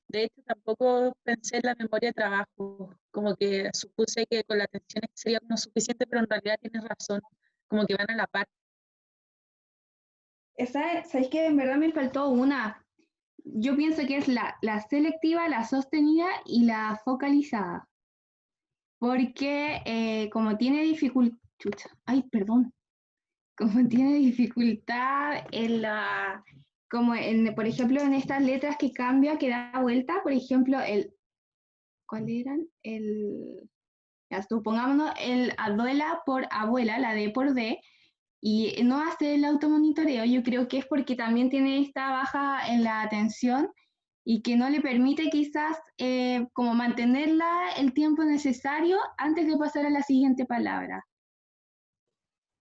S2: De hecho, tampoco pensé en la memoria de trabajo, como que supuse que con la atención sería como suficiente, pero en realidad tienes razón, como que van a la par.
S3: ¿Sabéis que en verdad me faltó una? Yo pienso que es la selectiva, la sostenida y la focalizada. Porque como tiene dificultad, ay, perdón, como tiene dificultad en la, como en, por ejemplo, en estas letras que cambia, que da vuelta, por ejemplo, ¿cuál eran? Ya, supongámonos, el abuela por abuela, la D por D, y no hace el automonitoreo, yo creo que es porque también tiene esta baja en la atención y que no le permite quizás como mantenerla el tiempo necesario antes de pasar a la siguiente palabra.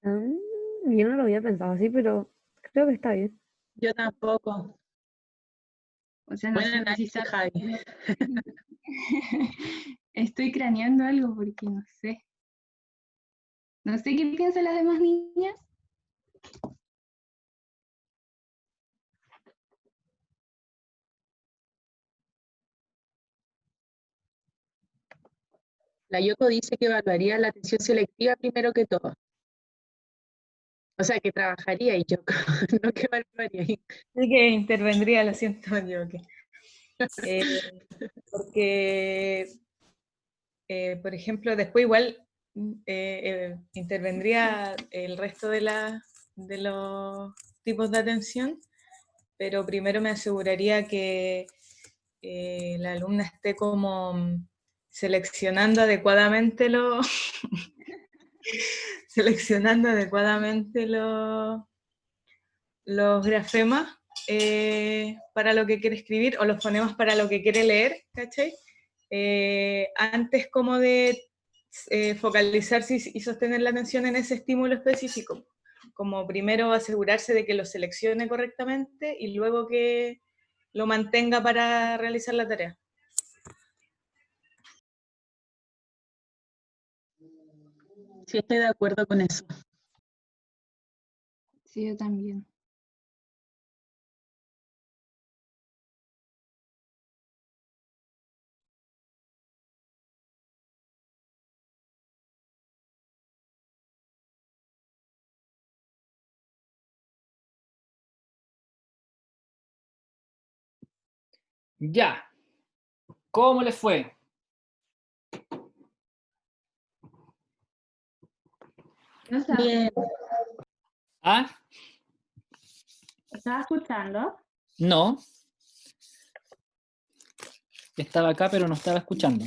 S4: Yo no lo había pensado así, pero creo que está bien.
S2: Yo tampoco.
S3: O sea, no
S2: Buen
S3: sé si
S2: análisis, Javi.
S3: estoy craneando algo porque no sé. No sé qué piensan las demás niñas.
S2: La Yoko dice que evaluaría la atención selectiva primero que todo. O sea, que trabajaría y Yoko, no que evaluaría.
S7: Sí que intervendría, lo siento yo, porque, por ejemplo, después igual intervendría el resto de los tipos de atención, pero primero me aseguraría que la alumna esté como seleccionando adecuadamente seleccionando adecuadamente los grafemas para lo que quiere escribir, o los fonemas para lo que quiere leer, ¿cachai? Antes como de focalizarse y sostener la atención en ese estímulo específico. Como primero asegurarse de que lo seleccione correctamente y luego que lo mantenga para realizar la tarea.
S2: Sí, estoy de acuerdo con eso.
S3: Sí, yo también.
S1: Ya. ¿Cómo les fue?
S3: No estaba,
S2: Bien,
S1: ¿Ah?
S3: estaba escuchando.
S1: No. Estaba acá, pero no estaba escuchando.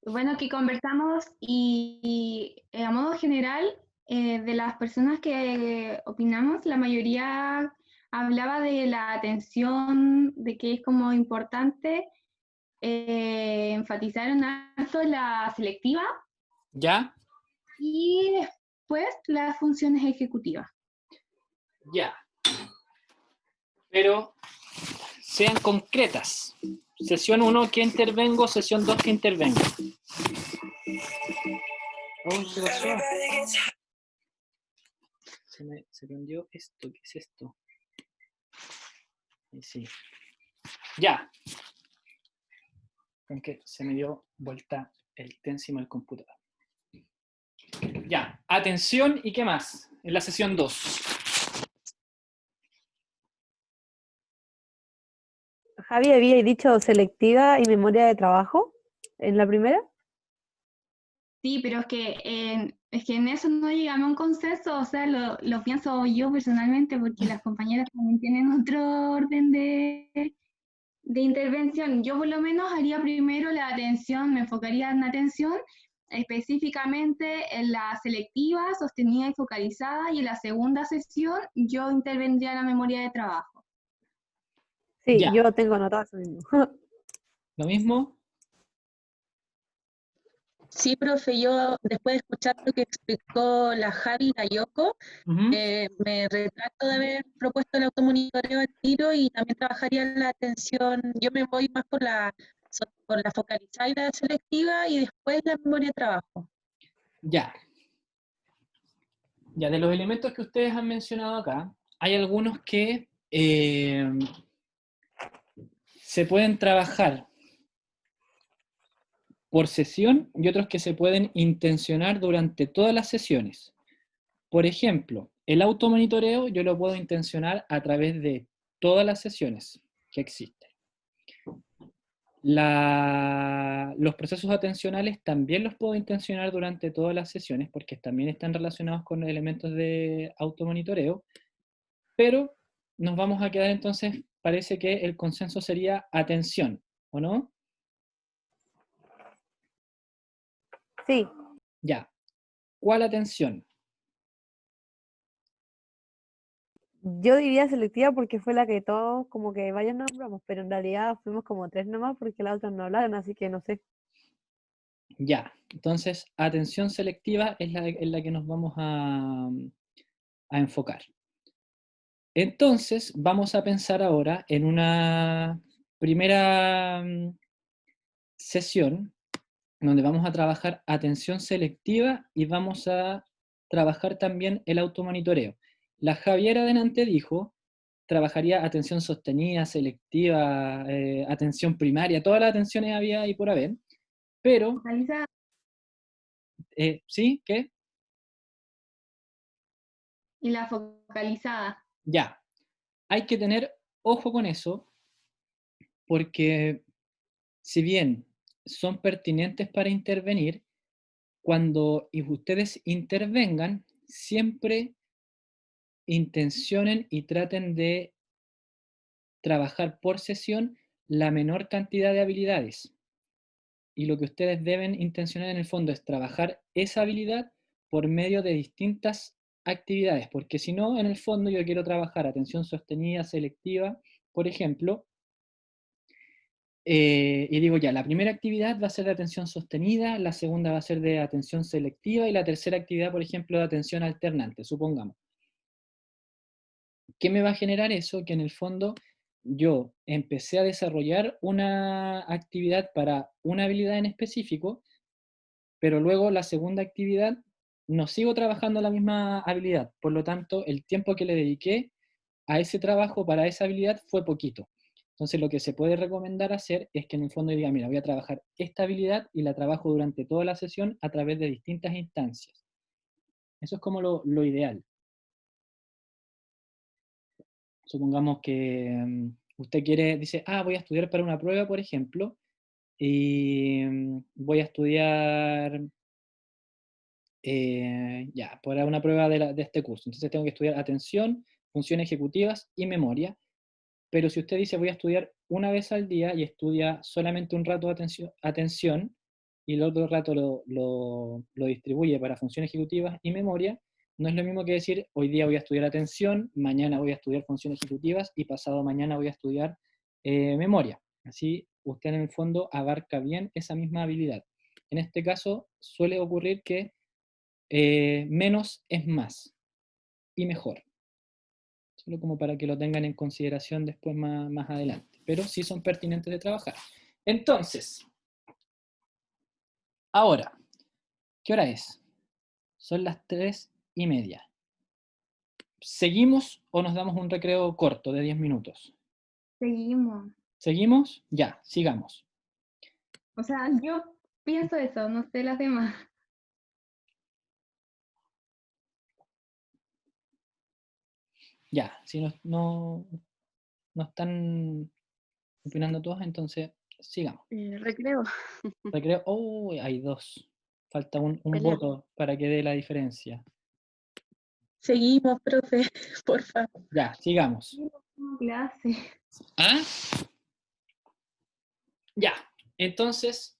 S3: Bueno, que conversamos y a modo general, de las personas que opinamos, la mayoría hablaba de la atención, de que es como importante enfatizar en alto la selectiva
S1: ¿Ya?
S3: y después las funciones ejecutivas.
S1: Ya. Pero sean concretas. Sesión 1, ¿qué intervengo? Sesión 2, ¿qué intervengo? Oh, ¿qué pasó? Se prendió esto. ¿Qué es esto? Ahí sí. Ya. Con que se me dio vuelta el encima del computador. Ya. Atención, ¿y qué más? En la sesión 2.
S4: Javi, había dicho selectiva y memoria de trabajo en la primera.
S3: Sí, pero es que en eso no llegamos a un consenso, o sea, lo pienso yo personalmente porque las compañeras también tienen otro orden de intervención. Yo por lo menos haría primero la atención, me enfocaría en atención, específicamente en la selectiva, sostenida y focalizada, y en la segunda sesión yo intervendría en la memoria de trabajo.
S4: Sí,
S1: Ya.
S4: yo tengo anotado eso mismo.
S1: ¿Lo mismo?
S2: sí, profe, yo después de escuchar lo que explicó la Javi y la Yoko,
S1: Ujú.
S2: me retracto de haber propuesto el automonitoreo al tiro y también trabajaría en la atención. Yo me voy más por la focalizada y la selectiva y después la memoria de trabajo.
S1: Ya. Ya, de los elementos que ustedes han mencionado acá, hay algunos que se pueden trabajar por sesión y otros que se pueden intencionar durante todas las sesiones. Por ejemplo, el automonitoreo yo lo puedo intencionar a través de todas las sesiones que existen. Los procesos atencionales también los puedo intencionar durante todas las sesiones porque también están relacionados con elementos de automonitoreo, pero nos vamos a quedar entonces, parece que el consenso sería atención, ¿o no?
S4: Sí,
S1: Ya. ¿Cuál atención?
S4: yo diría selectiva porque fue la que todos como que varios nombramos, pero en realidad fuimos como 3 nomás porque las otras no hablaron, así que no sé.
S1: Ya. Entonces, atención selectiva es en la que nos vamos a enfocar. Entonces, vamos a pensar ahora en una primera sesión donde vamos a trabajar atención selectiva y vamos a trabajar también el automonitoreo. La Javiera delante dijo, trabajaría atención sostenida, selectiva, atención primaria, todas las atenciones había ahí por haber, pero,
S3: Focalizada.
S1: ¿sí? ¿Qué?
S3: Y la focalizada.
S1: Ya. Hay que tener ojo con eso, porque si bien son pertinentes para intervenir, cuando ustedes intervengan, siempre intencionen y traten de trabajar por sesión la menor cantidad de habilidades. Y lo que ustedes deben intencionar en el fondo es trabajar esa habilidad por medio de distintas actividades, porque si no, en el fondo yo quiero trabajar atención sostenida, selectiva, por ejemplo, y digo ya, la primera actividad va a ser de atención sostenida, la segunda va a ser de atención selectiva, y la tercera actividad, por ejemplo, de atención alternante, supongamos. ¿Qué me va a generar eso? Que en el fondo yo empecé a desarrollar una actividad para una habilidad en específico, pero luego la segunda actividad no sigo trabajando la misma habilidad. Por lo tanto, el tiempo que le dediqué a ese trabajo para esa habilidad fue poquito. Entonces, lo que se puede recomendar hacer es que en el fondo diga, mira, voy a trabajar esta habilidad y la trabajo durante toda la sesión a través de distintas instancias. Eso es como lo ideal. Supongamos que usted dice, voy a estudiar para una prueba, por ejemplo, y voy a estudiar ya, para una prueba de este curso. Entonces tengo que estudiar atención, funciones ejecutivas y memoria. Pero si usted dice voy a estudiar una vez al día y estudia solamente un rato de atención y el otro rato lo distribuye para funciones ejecutivas y memoria, no es lo mismo que decir hoy día voy a estudiar atención, mañana voy a estudiar funciones ejecutivas y pasado mañana voy a estudiar memoria. Así usted en el fondo abarca bien esa misma habilidad. En este caso suele ocurrir que menos es más y mejor. Solo como para que lo tengan en consideración después más adelante. Pero sí son pertinentes de trabajar. Entonces, ahora, ¿qué hora es? Son las 3:30. ¿Seguimos o nos damos un recreo corto de 10 minutos?
S3: Seguimos.
S1: ¿Seguimos? Ya, sigamos.
S3: O sea, yo pienso eso, no sé las demás.
S1: Ya, si no están opinando todos, entonces sigamos.
S4: Recreo.
S1: Recreo, oh, hay dos. Falta un
S4: Pelea.
S1: voto para que dé la diferencia.
S2: Seguimos, profe, por favor.
S1: Ya, sigamos.
S3: Yo no tengo clase.
S1: ¿Ah? Ya, entonces,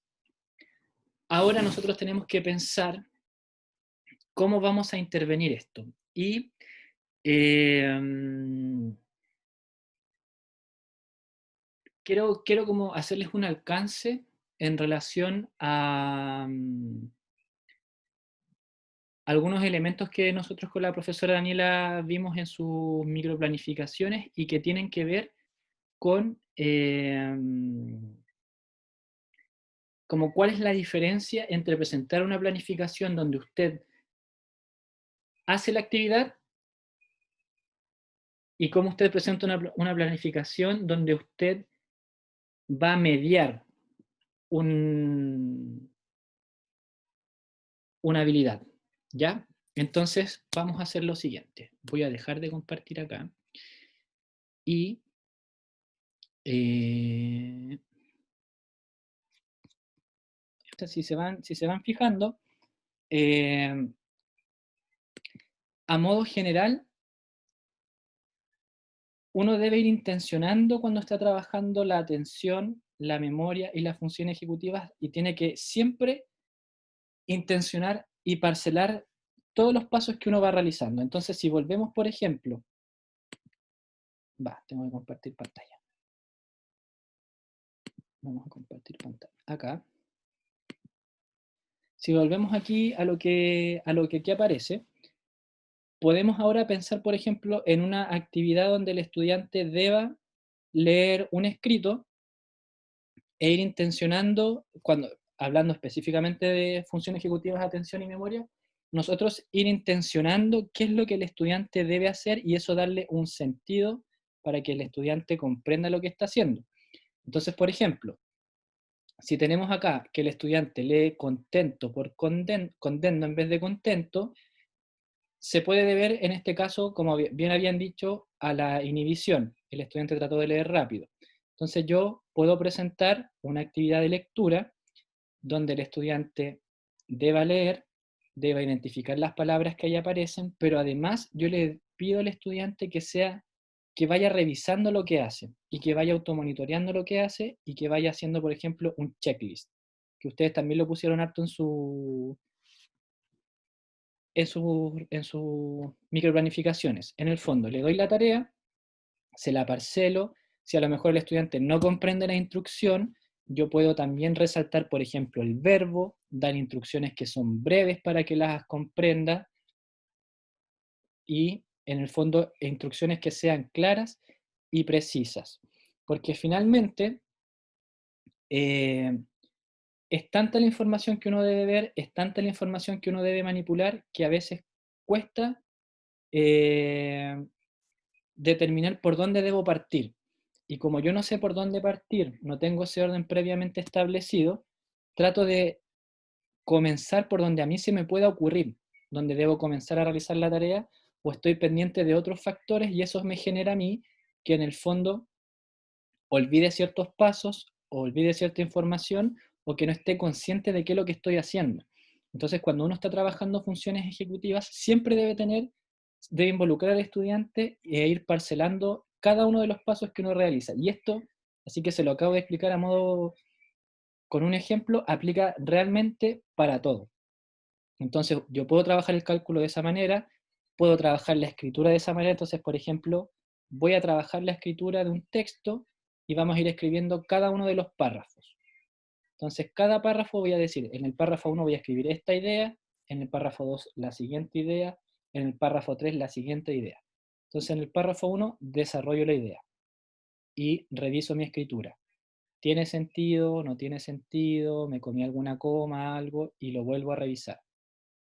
S1: ahora nosotros tenemos que pensar cómo vamos a intervenir esto. Y quiero como hacerles un alcance en relación a algunos elementos que nosotros con la profesora Daniela vimos en sus microplanificaciones y que tienen que ver con como cuál es la diferencia entre presentar una planificación donde usted hace la actividad y cómo usted presenta una planificación donde usted va a mediar una habilidad, ¿ya? Entonces vamos a hacer lo siguiente. Voy a dejar de compartir acá y si se van fijando, a modo general, uno debe ir intencionando cuando está trabajando la atención, la memoria y las funciones ejecutivas y tiene que siempre intencionar y parcelar todos los pasos que uno va realizando. Entonces, si volvemos, por ejemplo, tengo que compartir pantalla. Vamos a compartir pantalla. Acá. Si volvemos aquí a lo que aquí aparece, podemos ahora pensar, por ejemplo, en una actividad donde el estudiante deba leer un escrito e ir intencionando, hablando específicamente de funciones ejecutivas, atención y memoria, nosotros ir intencionando qué es lo que el estudiante debe hacer y eso darle un sentido para que el estudiante comprenda lo que está haciendo. Entonces, por ejemplo, si tenemos acá que el estudiante lee contento por contento en vez de contento, se puede deber en este caso, como bien habían dicho, a la inhibición. El estudiante trató de leer rápido. Entonces yo puedo presentar una actividad de lectura donde el estudiante deba leer, deba identificar las palabras que ahí aparecen, pero además yo le pido al estudiante que sea que vaya revisando lo que hace, y que vaya automonitoreando lo que hace, y que vaya haciendo, por ejemplo, un checklist, que ustedes también lo pusieron harto en sus microplanificaciones. En el fondo, le doy la tarea, se la parcelo, si a lo mejor el estudiante no comprende la instrucción, yo puedo también resaltar, por ejemplo, el verbo, dar instrucciones que son breves para que las comprenda, y en el fondo instrucciones que sean claras y precisas. Porque finalmente es tanta la información que uno debe ver, es tanta la información que uno debe manipular, que a veces cuesta determinar por dónde debo partir. Y como yo no sé por dónde partir, no tengo ese orden previamente establecido, trato de comenzar por donde a mí se me pueda ocurrir, donde debo comenzar a realizar la tarea, o estoy pendiente de otros factores, y eso me genera a mí que en el fondo olvide ciertos pasos, o olvide cierta información, o que no esté consciente de qué es lo que estoy haciendo. Entonces, cuando uno está trabajando funciones ejecutivas, siempre debe involucrar al estudiante e ir parcelando cada uno de los pasos que uno realiza. Y esto, así que se lo acabo de explicar a modo, con un ejemplo, aplica realmente para todo. Entonces, yo puedo trabajar el cálculo de esa manera, puedo trabajar la escritura de esa manera. Entonces, por ejemplo, voy a trabajar la escritura de un texto y vamos a ir escribiendo cada uno de los párrafos. Entonces, cada párrafo voy a decir, en el párrafo 1 voy a escribir esta idea, en el párrafo 2 la siguiente idea, en el párrafo 3 la siguiente idea. Entonces, en el párrafo 1 desarrollo la idea y reviso mi escritura. ¿Tiene sentido? ¿No tiene sentido? ¿Me comí alguna coma, algo? Y lo vuelvo a revisar.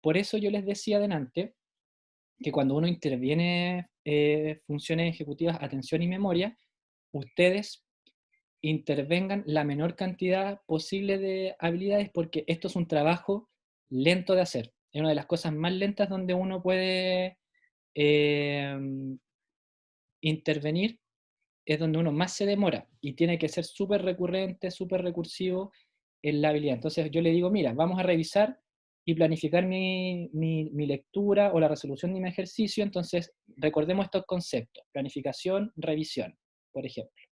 S1: Por eso yo les decía adelante que cuando uno interviene funciones ejecutivas, atención y memoria, ustedes intervengan la menor cantidad posible de habilidades, porque esto es un trabajo lento de hacer. Es una de las cosas más lentas donde uno puede intervenir, es donde uno más se demora, y tiene que ser súper recurrente, súper recursivo en la habilidad. Entonces yo le digo, mira, vamos a revisar y planificar mi lectura o la resolución de mi ejercicio. Entonces recordemos estos conceptos: planificación, revisión, por ejemplo,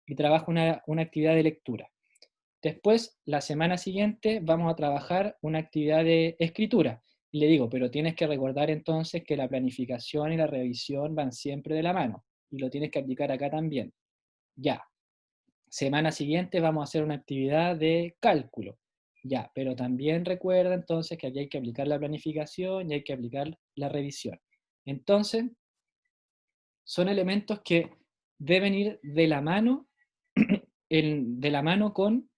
S1: y trabajo una actividad de lectura. Después, la semana siguiente, vamos a trabajar una actividad de escritura. Y le digo, pero tienes que recordar entonces que la planificación y la revisión van siempre de la mano, y lo tienes que aplicar acá también. Ya. Semana siguiente vamos a hacer una actividad de cálculo. Ya, pero también recuerda entonces que aquí hay que aplicar la planificación y hay que aplicar la revisión. Entonces, son elementos que deben ir de la mano, de la mano con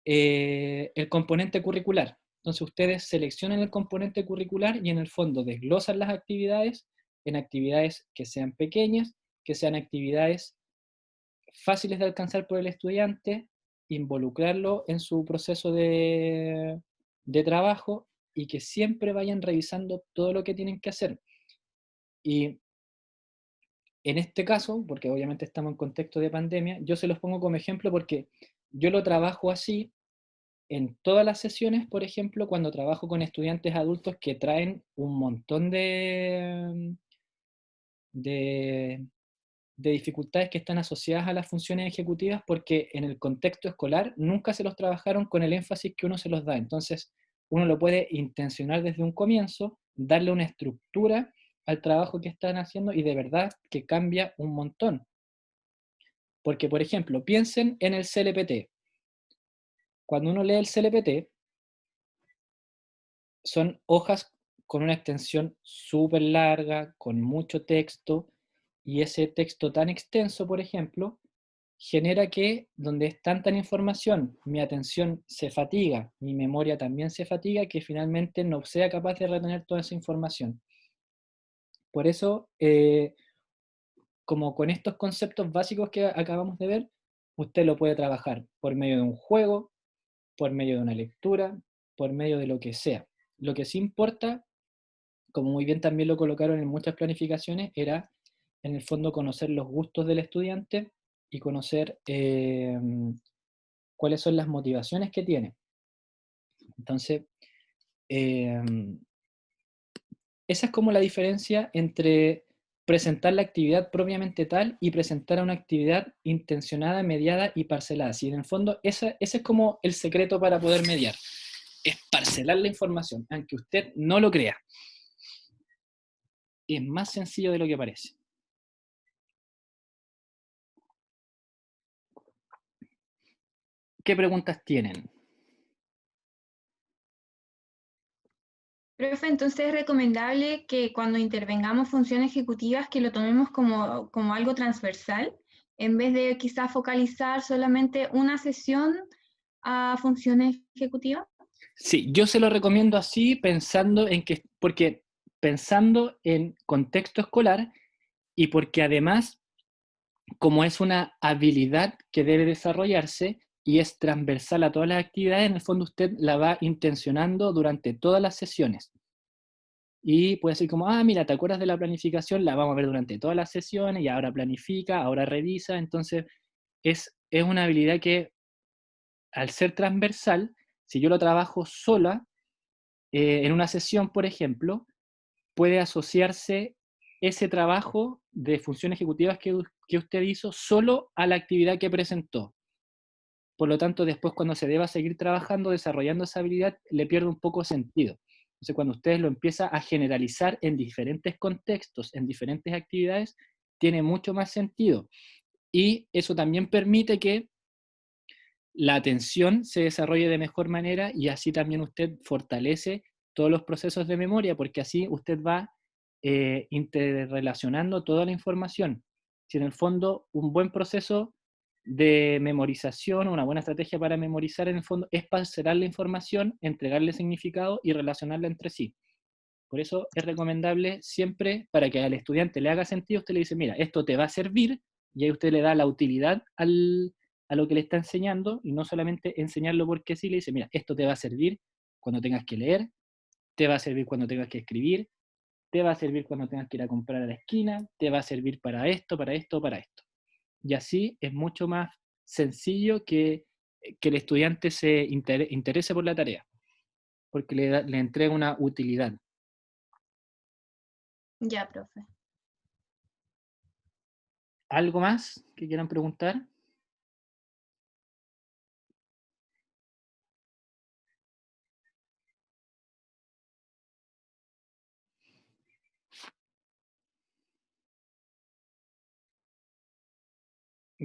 S1: el componente curricular. Entonces ustedes seleccionan el componente curricular y en el fondo desglosan las actividades en actividades que sean pequeñas, que sean actividades fáciles de alcanzar por el estudiante, involucrarlo en su proceso de trabajo, y que siempre vayan revisando todo lo que tienen que hacer. Y en este caso, porque obviamente estamos en contexto de pandemia, yo se los pongo como ejemplo porque yo lo trabajo así en todas las sesiones. Por ejemplo, cuando trabajo con estudiantes adultos que traen un montón de dificultades que están asociadas a las funciones ejecutivas, porque en el contexto escolar nunca se los trabajaron con el énfasis que uno se los da. Entonces, uno lo puede intencionar desde un comienzo, darle una estructura al trabajo que están haciendo, y de verdad que cambia un montón. Porque, por ejemplo, piensen en el CLPT. Cuando uno lee el CLPT, son hojas con una extensión súper larga, con mucho texto, y ese texto tan extenso, por ejemplo, genera que donde es tanta información, mi atención se fatiga, mi memoria también se fatiga, que finalmente no sea capaz de retener toda esa información. Por eso, como con estos conceptos básicos que acabamos de ver, usted lo puede trabajar por medio de un juego, por medio de una lectura, por medio de lo que sea. Lo que sí importa, como muy bien también lo colocaron en muchas planificaciones, era en el fondo conocer los gustos del estudiante y conocer cuáles son las motivaciones que tiene. Entonces, esa es como la diferencia entre presentar la actividad propiamente tal y presentar una actividad intencionada, mediada y parcelada. Si en el fondo ese es como el secreto para poder mediar, es parcelar la información, aunque usted no lo crea. Es más sencillo de lo que parece. ¿Qué preguntas tienen?
S3: Profe, entonces es recomendable que cuando intervengamos funciones ejecutivas que lo tomemos como algo transversal, en vez de quizás focalizar solamente una sesión a funciones ejecutivas.
S1: Sí, yo se lo recomiendo así pensando en que, porque pensando en contexto escolar y porque además, como es una habilidad que debe desarrollarse y es transversal a todas las actividades, en el fondo usted la va intencionando durante todas las sesiones. Y puede ser como, ah, mira, ¿te acuerdas de la planificación? La vamos a ver durante todas las sesiones y ahora planifica, ahora revisa. Entonces, es una habilidad que al ser transversal, si yo lo trabajo sola, en una sesión, por ejemplo, puede asociarse ese trabajo de funciones ejecutivas que usted hizo solo a la actividad que presentó. Por lo tanto, después cuando se deba seguir trabajando, desarrollando esa habilidad, le pierde un poco sentido. Entonces, cuando usted lo empieza a generalizar en diferentes contextos, en diferentes actividades, tiene mucho más sentido. Y eso también permite que la atención se desarrolle de mejor manera y así también usted fortalece todos los procesos de memoria, porque así usted va interrelacionando toda la información. Si en el fondo un buen proceso de memorización, una buena estrategia para memorizar en el fondo es parcelar la información, entregarle significado y relacionarla entre sí. Por eso es recomendable siempre, para que al estudiante le haga sentido, usted le dice, mira, esto te va a servir, y ahí usted le da la utilidad a lo que le está enseñando, y no solamente enseñarlo porque sí, le dice, mira, esto te va a servir cuando tengas que leer, te va a servir cuando tengas que escribir, te va a servir cuando tengas que ir a comprar a la esquina, te va a servir para esto, para esto, para esto. Y así es mucho más sencillo que el estudiante se interese por la tarea, porque le entrega una utilidad.
S3: Ya, profe.
S1: ¿Algo más que quieran preguntar?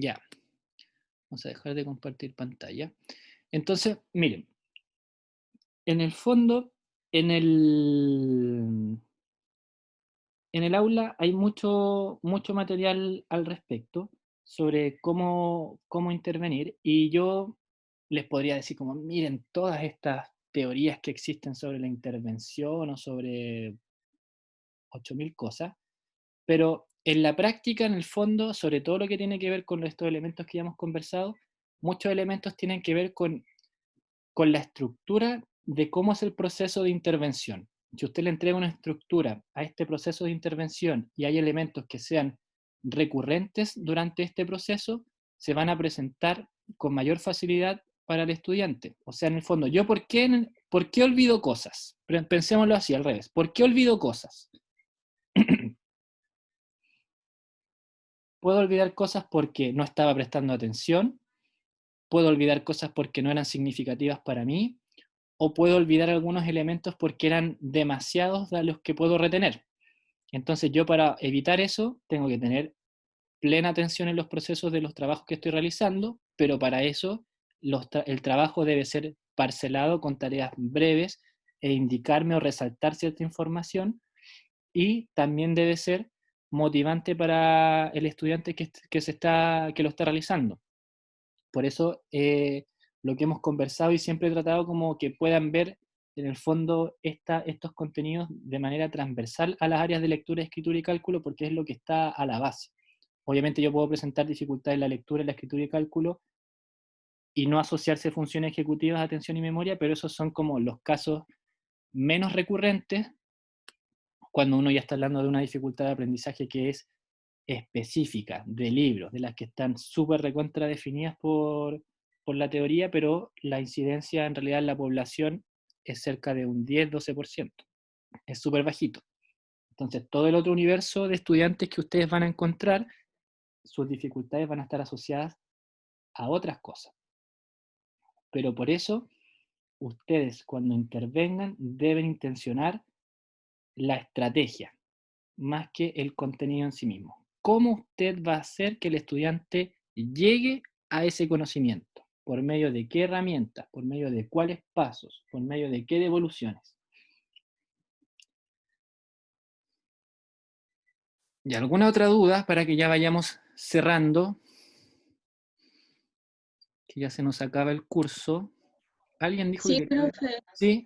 S1: Ya, vamos a dejar de compartir pantalla. Entonces, miren, en el fondo, en el aula hay mucho material al respecto sobre cómo intervenir, y yo les podría decir como, miren, todas estas teorías que existen sobre la intervención o sobre 8000 cosas, pero en la práctica, en el fondo, sobre todo lo que tiene que ver con estos elementos que ya hemos conversado, muchos elementos tienen que ver con la estructura de cómo es el proceso de intervención. Si usted le entrega una estructura a este proceso de intervención y hay elementos que sean recurrentes durante este proceso, se van a presentar con mayor facilidad para el estudiante. O sea, en el fondo, ¿yo por qué olvido cosas? Pensémoslo así, al revés. ¿Por qué olvido cosas? Puedo olvidar cosas porque no estaba prestando atención, puedo olvidar cosas porque no eran significativas para mí, o puedo olvidar algunos elementos porque eran demasiados de los que puedo retener. Entonces yo, para evitar eso, tengo que tener plena atención en los procesos de los trabajos que estoy realizando, pero para eso el trabajo debe ser parcelado con tareas breves e indicarme o resaltar cierta información, y también debe ser motivante para el estudiante que lo está realizando. Por eso lo que hemos conversado y siempre he tratado como que puedan ver en el fondo estos contenidos de manera transversal a las áreas de lectura, escritura y cálculo, porque es lo que está a la base. Obviamente yo puedo presentar dificultades en la lectura, en la escritura y cálculo y no asociarse funciones ejecutivas, atención y memoria, pero esos son como los casos menos recurrentes cuando uno ya está hablando de una dificultad de aprendizaje que es específica, de libros, de las que están súper recontra definidas por la teoría, pero la incidencia en realidad en la población es cerca de un 10-12%. Es súper bajito. Entonces, todo el otro universo de estudiantes que ustedes van a encontrar, sus dificultades van a estar asociadas a otras cosas. Pero por eso, ustedes cuando intervengan deben intencionar la estrategia, más que el contenido en sí mismo. ¿Cómo usted va a hacer que el estudiante llegue a ese conocimiento? ¿Por medio de qué herramientas? ¿Por medio de cuáles pasos? ¿Por medio de qué devoluciones? ¿Y alguna otra duda para que ya vayamos cerrando? Que ya se nos acaba el curso. ¿Alguien dijo
S2: Sí,
S1: que quería?
S2: profe.
S1: Sí,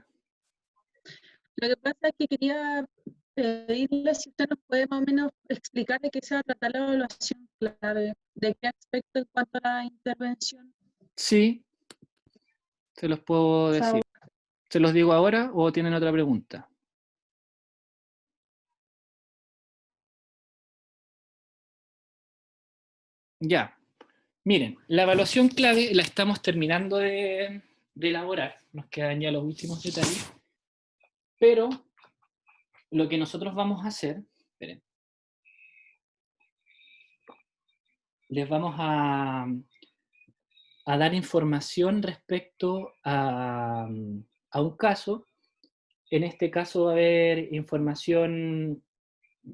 S2: Lo que pasa es que quería pedirle si usted nos puede más o menos explicar de qué se va a tratar la evaluación clave, de qué aspecto en cuanto a la intervención,
S1: sí, se los puedo
S2: por
S1: decir.
S2: favor.
S1: ¿Se los digo ahora o tienen otra pregunta? Ya. Miren, la evaluación clave la estamos terminando de elaborar. Nos quedan ya los últimos detalles. Pero lo que nosotros vamos a hacer, esperen, les vamos a dar información respecto a un caso. En este caso va a haber información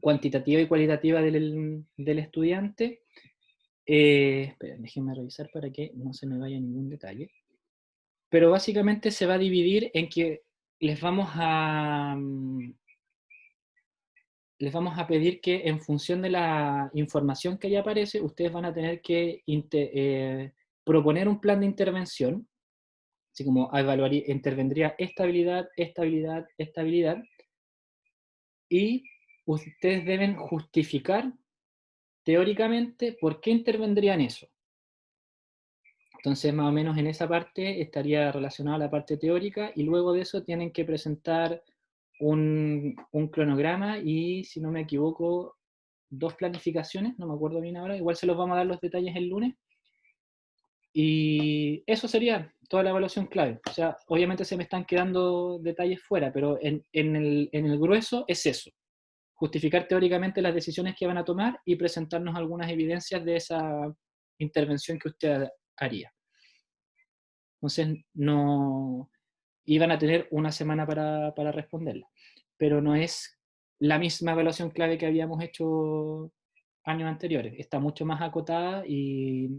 S1: cuantitativa y cualitativa del estudiante. Esperen, déjenme revisar para que no se me vaya ningún detalle. Pero básicamente se va a dividir en que les vamos a pedir que en función de la información que ahí aparece, ustedes van a tener que proponer un plan de intervención, así como intervendría estabilidad, estabilidad, estabilidad, y ustedes deben justificar teóricamente por qué intervendrían eso. Entonces, más o menos en esa parte estaría relacionada la parte teórica, y luego de eso tienen que presentar un cronograma y, si no me equivoco, 2 planificaciones, no me acuerdo bien ahora, igual se los vamos a dar los detalles el lunes. Y eso sería toda la evaluación clave. O sea, obviamente se me están quedando detalles fuera, pero en el grueso es eso. Justificar teóricamente las decisiones que van a tomar y presentarnos algunas evidencias de esa intervención que usted haría. Entonces, no iban a tener una semana para responderla, pero no es la misma evaluación clave que habíamos hecho años anteriores. Está mucho más acotada y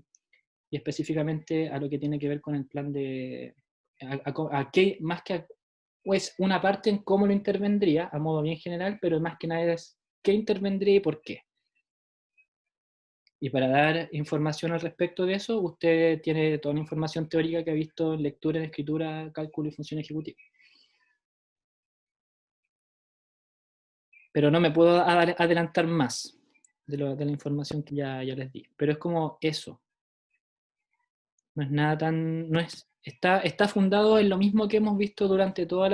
S1: específicamente a lo que tiene que ver con el plan de... a qué, más que pues una parte en cómo lo intervendría, a modo bien general, pero más que nada es qué intervendría y por qué. Y para dar información al respecto de eso, usted tiene toda la información teórica que ha visto en lectura, en escritura, cálculo y función ejecutiva. Pero no me puedo adelantar más de la información que ya les di. Pero es como eso. No es nada tan... No es, está fundado en lo mismo que hemos visto durante todo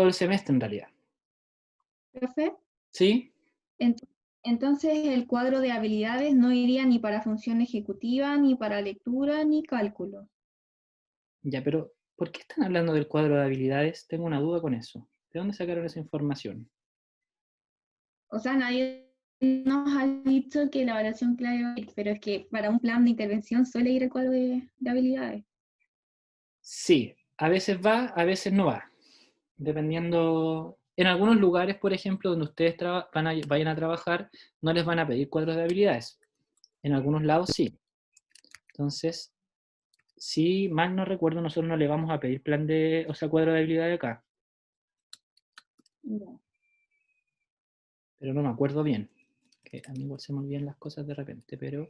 S1: el semestre, en realidad.
S3: Profe,
S1: ¿Sí?
S3: ent- entonces el cuadro de habilidades no iría ni para función ejecutiva, ni para lectura, ni cálculo.
S1: Ya, pero ¿por qué están hablando del cuadro de habilidades? Tengo una duda con eso. ¿De dónde sacaron esa información?
S3: O sea, nadie nos ha dicho que la evaluación clave, pero es que para un plan de intervención suele ir el cuadro de habilidades.
S1: Sí, a veces va, a veces no va. Dependiendo... En algunos lugares, por ejemplo, donde ustedes vayan a trabajar, no les van a pedir cuadros de habilidades. En algunos lados sí. Entonces, si mal no recuerdo, nosotros no le vamos a pedir cuadro de habilidades acá.
S3: No.
S1: Pero no me acuerdo bien. Que a mí igual se me olvidan las cosas de repente, pero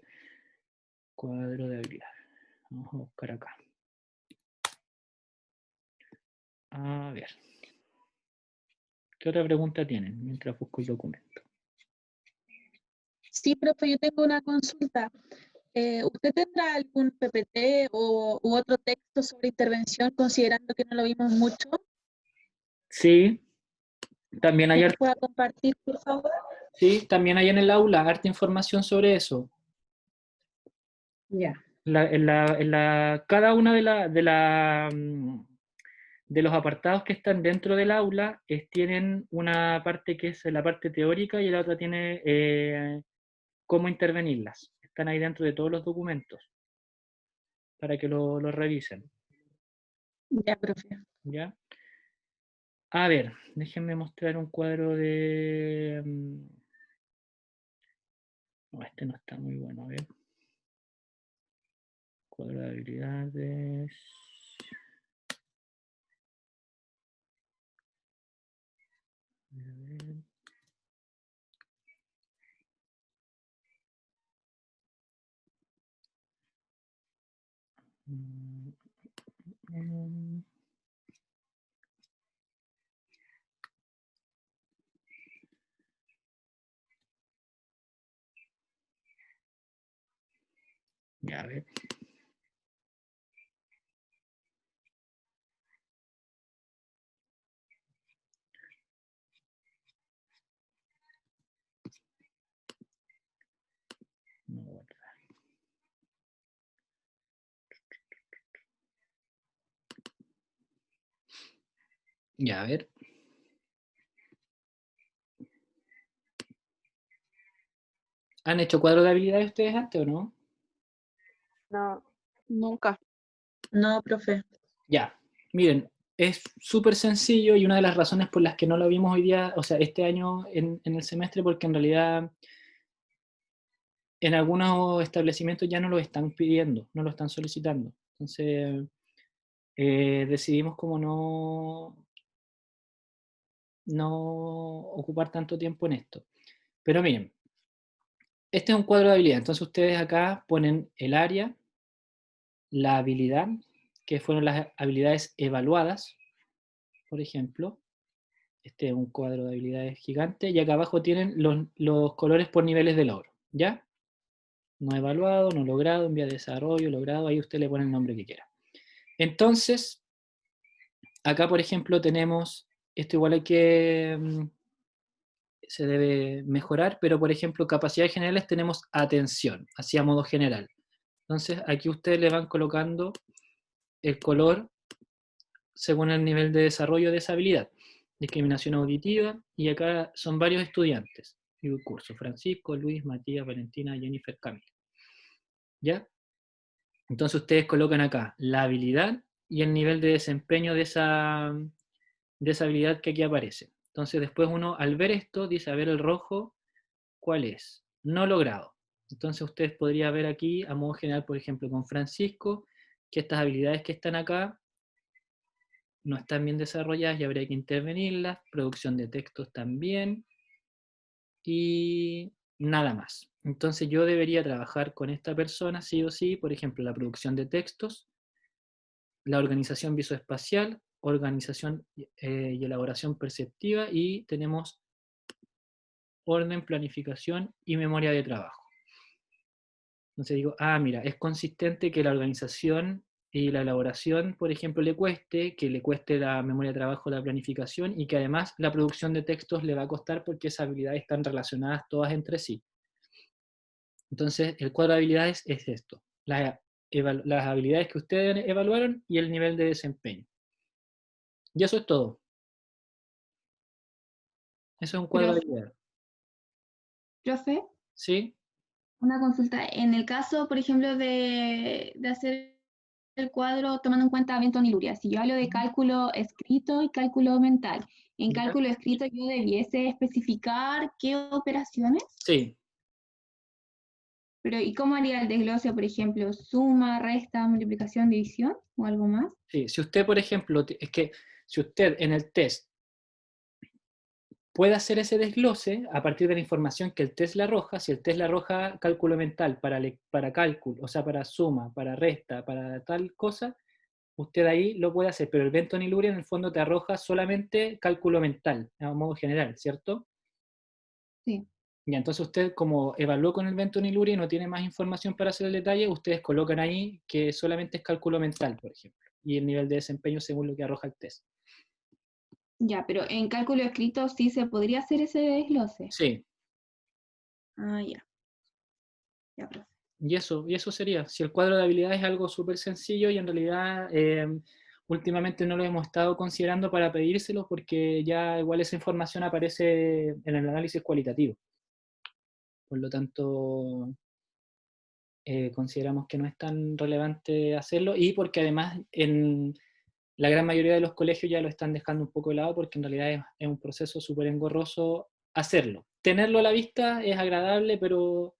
S1: cuadro de habilidades. Vamos a buscar acá. A ver. ¿Qué otra pregunta tienen mientras busco el documento?
S2: Sí, profe, yo tengo una consulta. ¿Usted tendrá algún PPT u otro texto sobre intervención, considerando que no lo vimos mucho,
S1: Sí, también
S2: que
S1: hay,
S2: nos pueda compartir, por favor?
S1: sí, también hay en el aula harta información sobre eso.
S2: Ya.
S1: Cada una de los apartados que están dentro del aula, tienen una parte que es la parte teórica y la otra tiene cómo intervenirlas. Están ahí dentro de todos los documentos para que lo revisen.
S2: Ya, profe.
S1: ¿Ya? A ver, déjenme mostrar un cuadro de... No, este no está muy bueno, a ver. Cuadro de habilidades... A ver. Ya, a ver. No guardar. Ya, a ver. ¿Han hecho cuadro de habilidades ustedes antes o no?
S4: No.
S8: Nunca.
S2: No, profe.
S1: Ya, miren, es súper sencillo y una de las razones por las que no lo vimos hoy día, o sea, este año en el semestre, porque en realidad en algunos establecimientos ya no lo están pidiendo, no lo están solicitando. Entonces, decidimos como no ocupar tanto tiempo en esto. Pero miren, este es un cuadro de habilidad, entonces ustedes acá ponen el área, la habilidad, que fueron las habilidades evaluadas, por ejemplo. Este es un cuadro de habilidades gigante, y acá abajo tienen los colores por niveles de logro, ¿ya? No evaluado, no logrado, en vía de desarrollo, logrado, ahí usted le pone el nombre que quiera. Entonces, acá por ejemplo tenemos, esto igual hay que, se debe mejorar, pero por ejemplo, capacidades generales tenemos atención, así a modo general. Entonces, aquí ustedes le van colocando el color según el nivel de desarrollo de esa habilidad. Discriminación auditiva, y acá son varios estudiantes. Y un curso, Francisco, Luis, Matías, Valentina, Jennifer, Camila. ¿Ya? Entonces ustedes colocan acá la habilidad y el nivel de desempeño de esa habilidad que aquí aparece. Entonces después uno, al ver esto, dice, a ver el rojo, ¿cuál es? No logrado. Entonces ustedes podrían ver aquí, a modo general, por ejemplo, con Francisco, que estas habilidades que están acá no están bien desarrolladas y habría que intervenirlas, producción de textos también, y nada más. Entonces yo debería trabajar con esta persona, sí o sí, por ejemplo, la producción de textos, la organización visoespacial, organización y elaboración perceptiva, y tenemos orden, planificación y memoria de trabajo. Entonces digo, mira, es consistente que la organización y la elaboración, por ejemplo, que le cueste la memoria de trabajo, la planificación, y que además la producción de textos le va a costar porque esas habilidades están relacionadas todas entre sí. Entonces, el cuadro de habilidades es esto, las habilidades que ustedes evaluaron y el nivel de desempeño. Y eso es todo. Eso es un cuadro de habilidades.
S3: Profe,
S1: ¿Sí?
S3: una consulta. En el caso, por ejemplo, de hacer el cuadro tomando en cuenta Benton y Luria, si yo hablo de cálculo escrito y cálculo mental, en
S1: ¿Ya?
S3: cálculo escrito yo debiese especificar qué operaciones,
S1: Sí.
S3: pero ¿y cómo haría el desglose, por ejemplo, suma, resta, multiplicación, división o algo más?
S1: Sí, si usted, por ejemplo, es que si usted en el test puede hacer ese desglose a partir de la información que el test le arroja, si el test le arroja cálculo mental para cálculo, o sea, para suma, para resta, para tal cosa, usted ahí lo puede hacer, pero el Benton y Luria en el fondo te arroja solamente cálculo mental, a modo general, ¿cierto?
S3: Sí.
S1: Y entonces usted, como evaluó con el Benton y Luria y no tiene más información para hacer el detalle, ustedes colocan ahí que solamente es cálculo mental, por ejemplo, y el nivel de desempeño según lo que arroja el test.
S3: Ya, pero en cálculo escrito sí se podría hacer ese desglose.
S1: Sí,
S3: Ah, ya. Ya, profe.
S1: y eso sería. Si el cuadro de habilidades es algo súper sencillo y en realidad últimamente no lo hemos estado considerando para pedírselos porque ya igual esa información aparece en el análisis cualitativo. Por lo tanto, consideramos que no es tan relevante hacerlo, y porque además en la gran mayoría de los colegios ya lo están dejando un poco de lado porque en realidad es un proceso súper engorroso hacerlo. Tenerlo a la vista es agradable, pero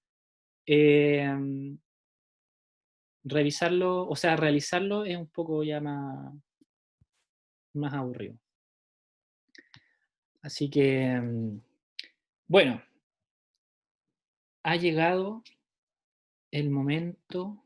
S1: revisarlo, o sea, realizarlo es un poco ya más aburrido. Así que, bueno, ha llegado el momento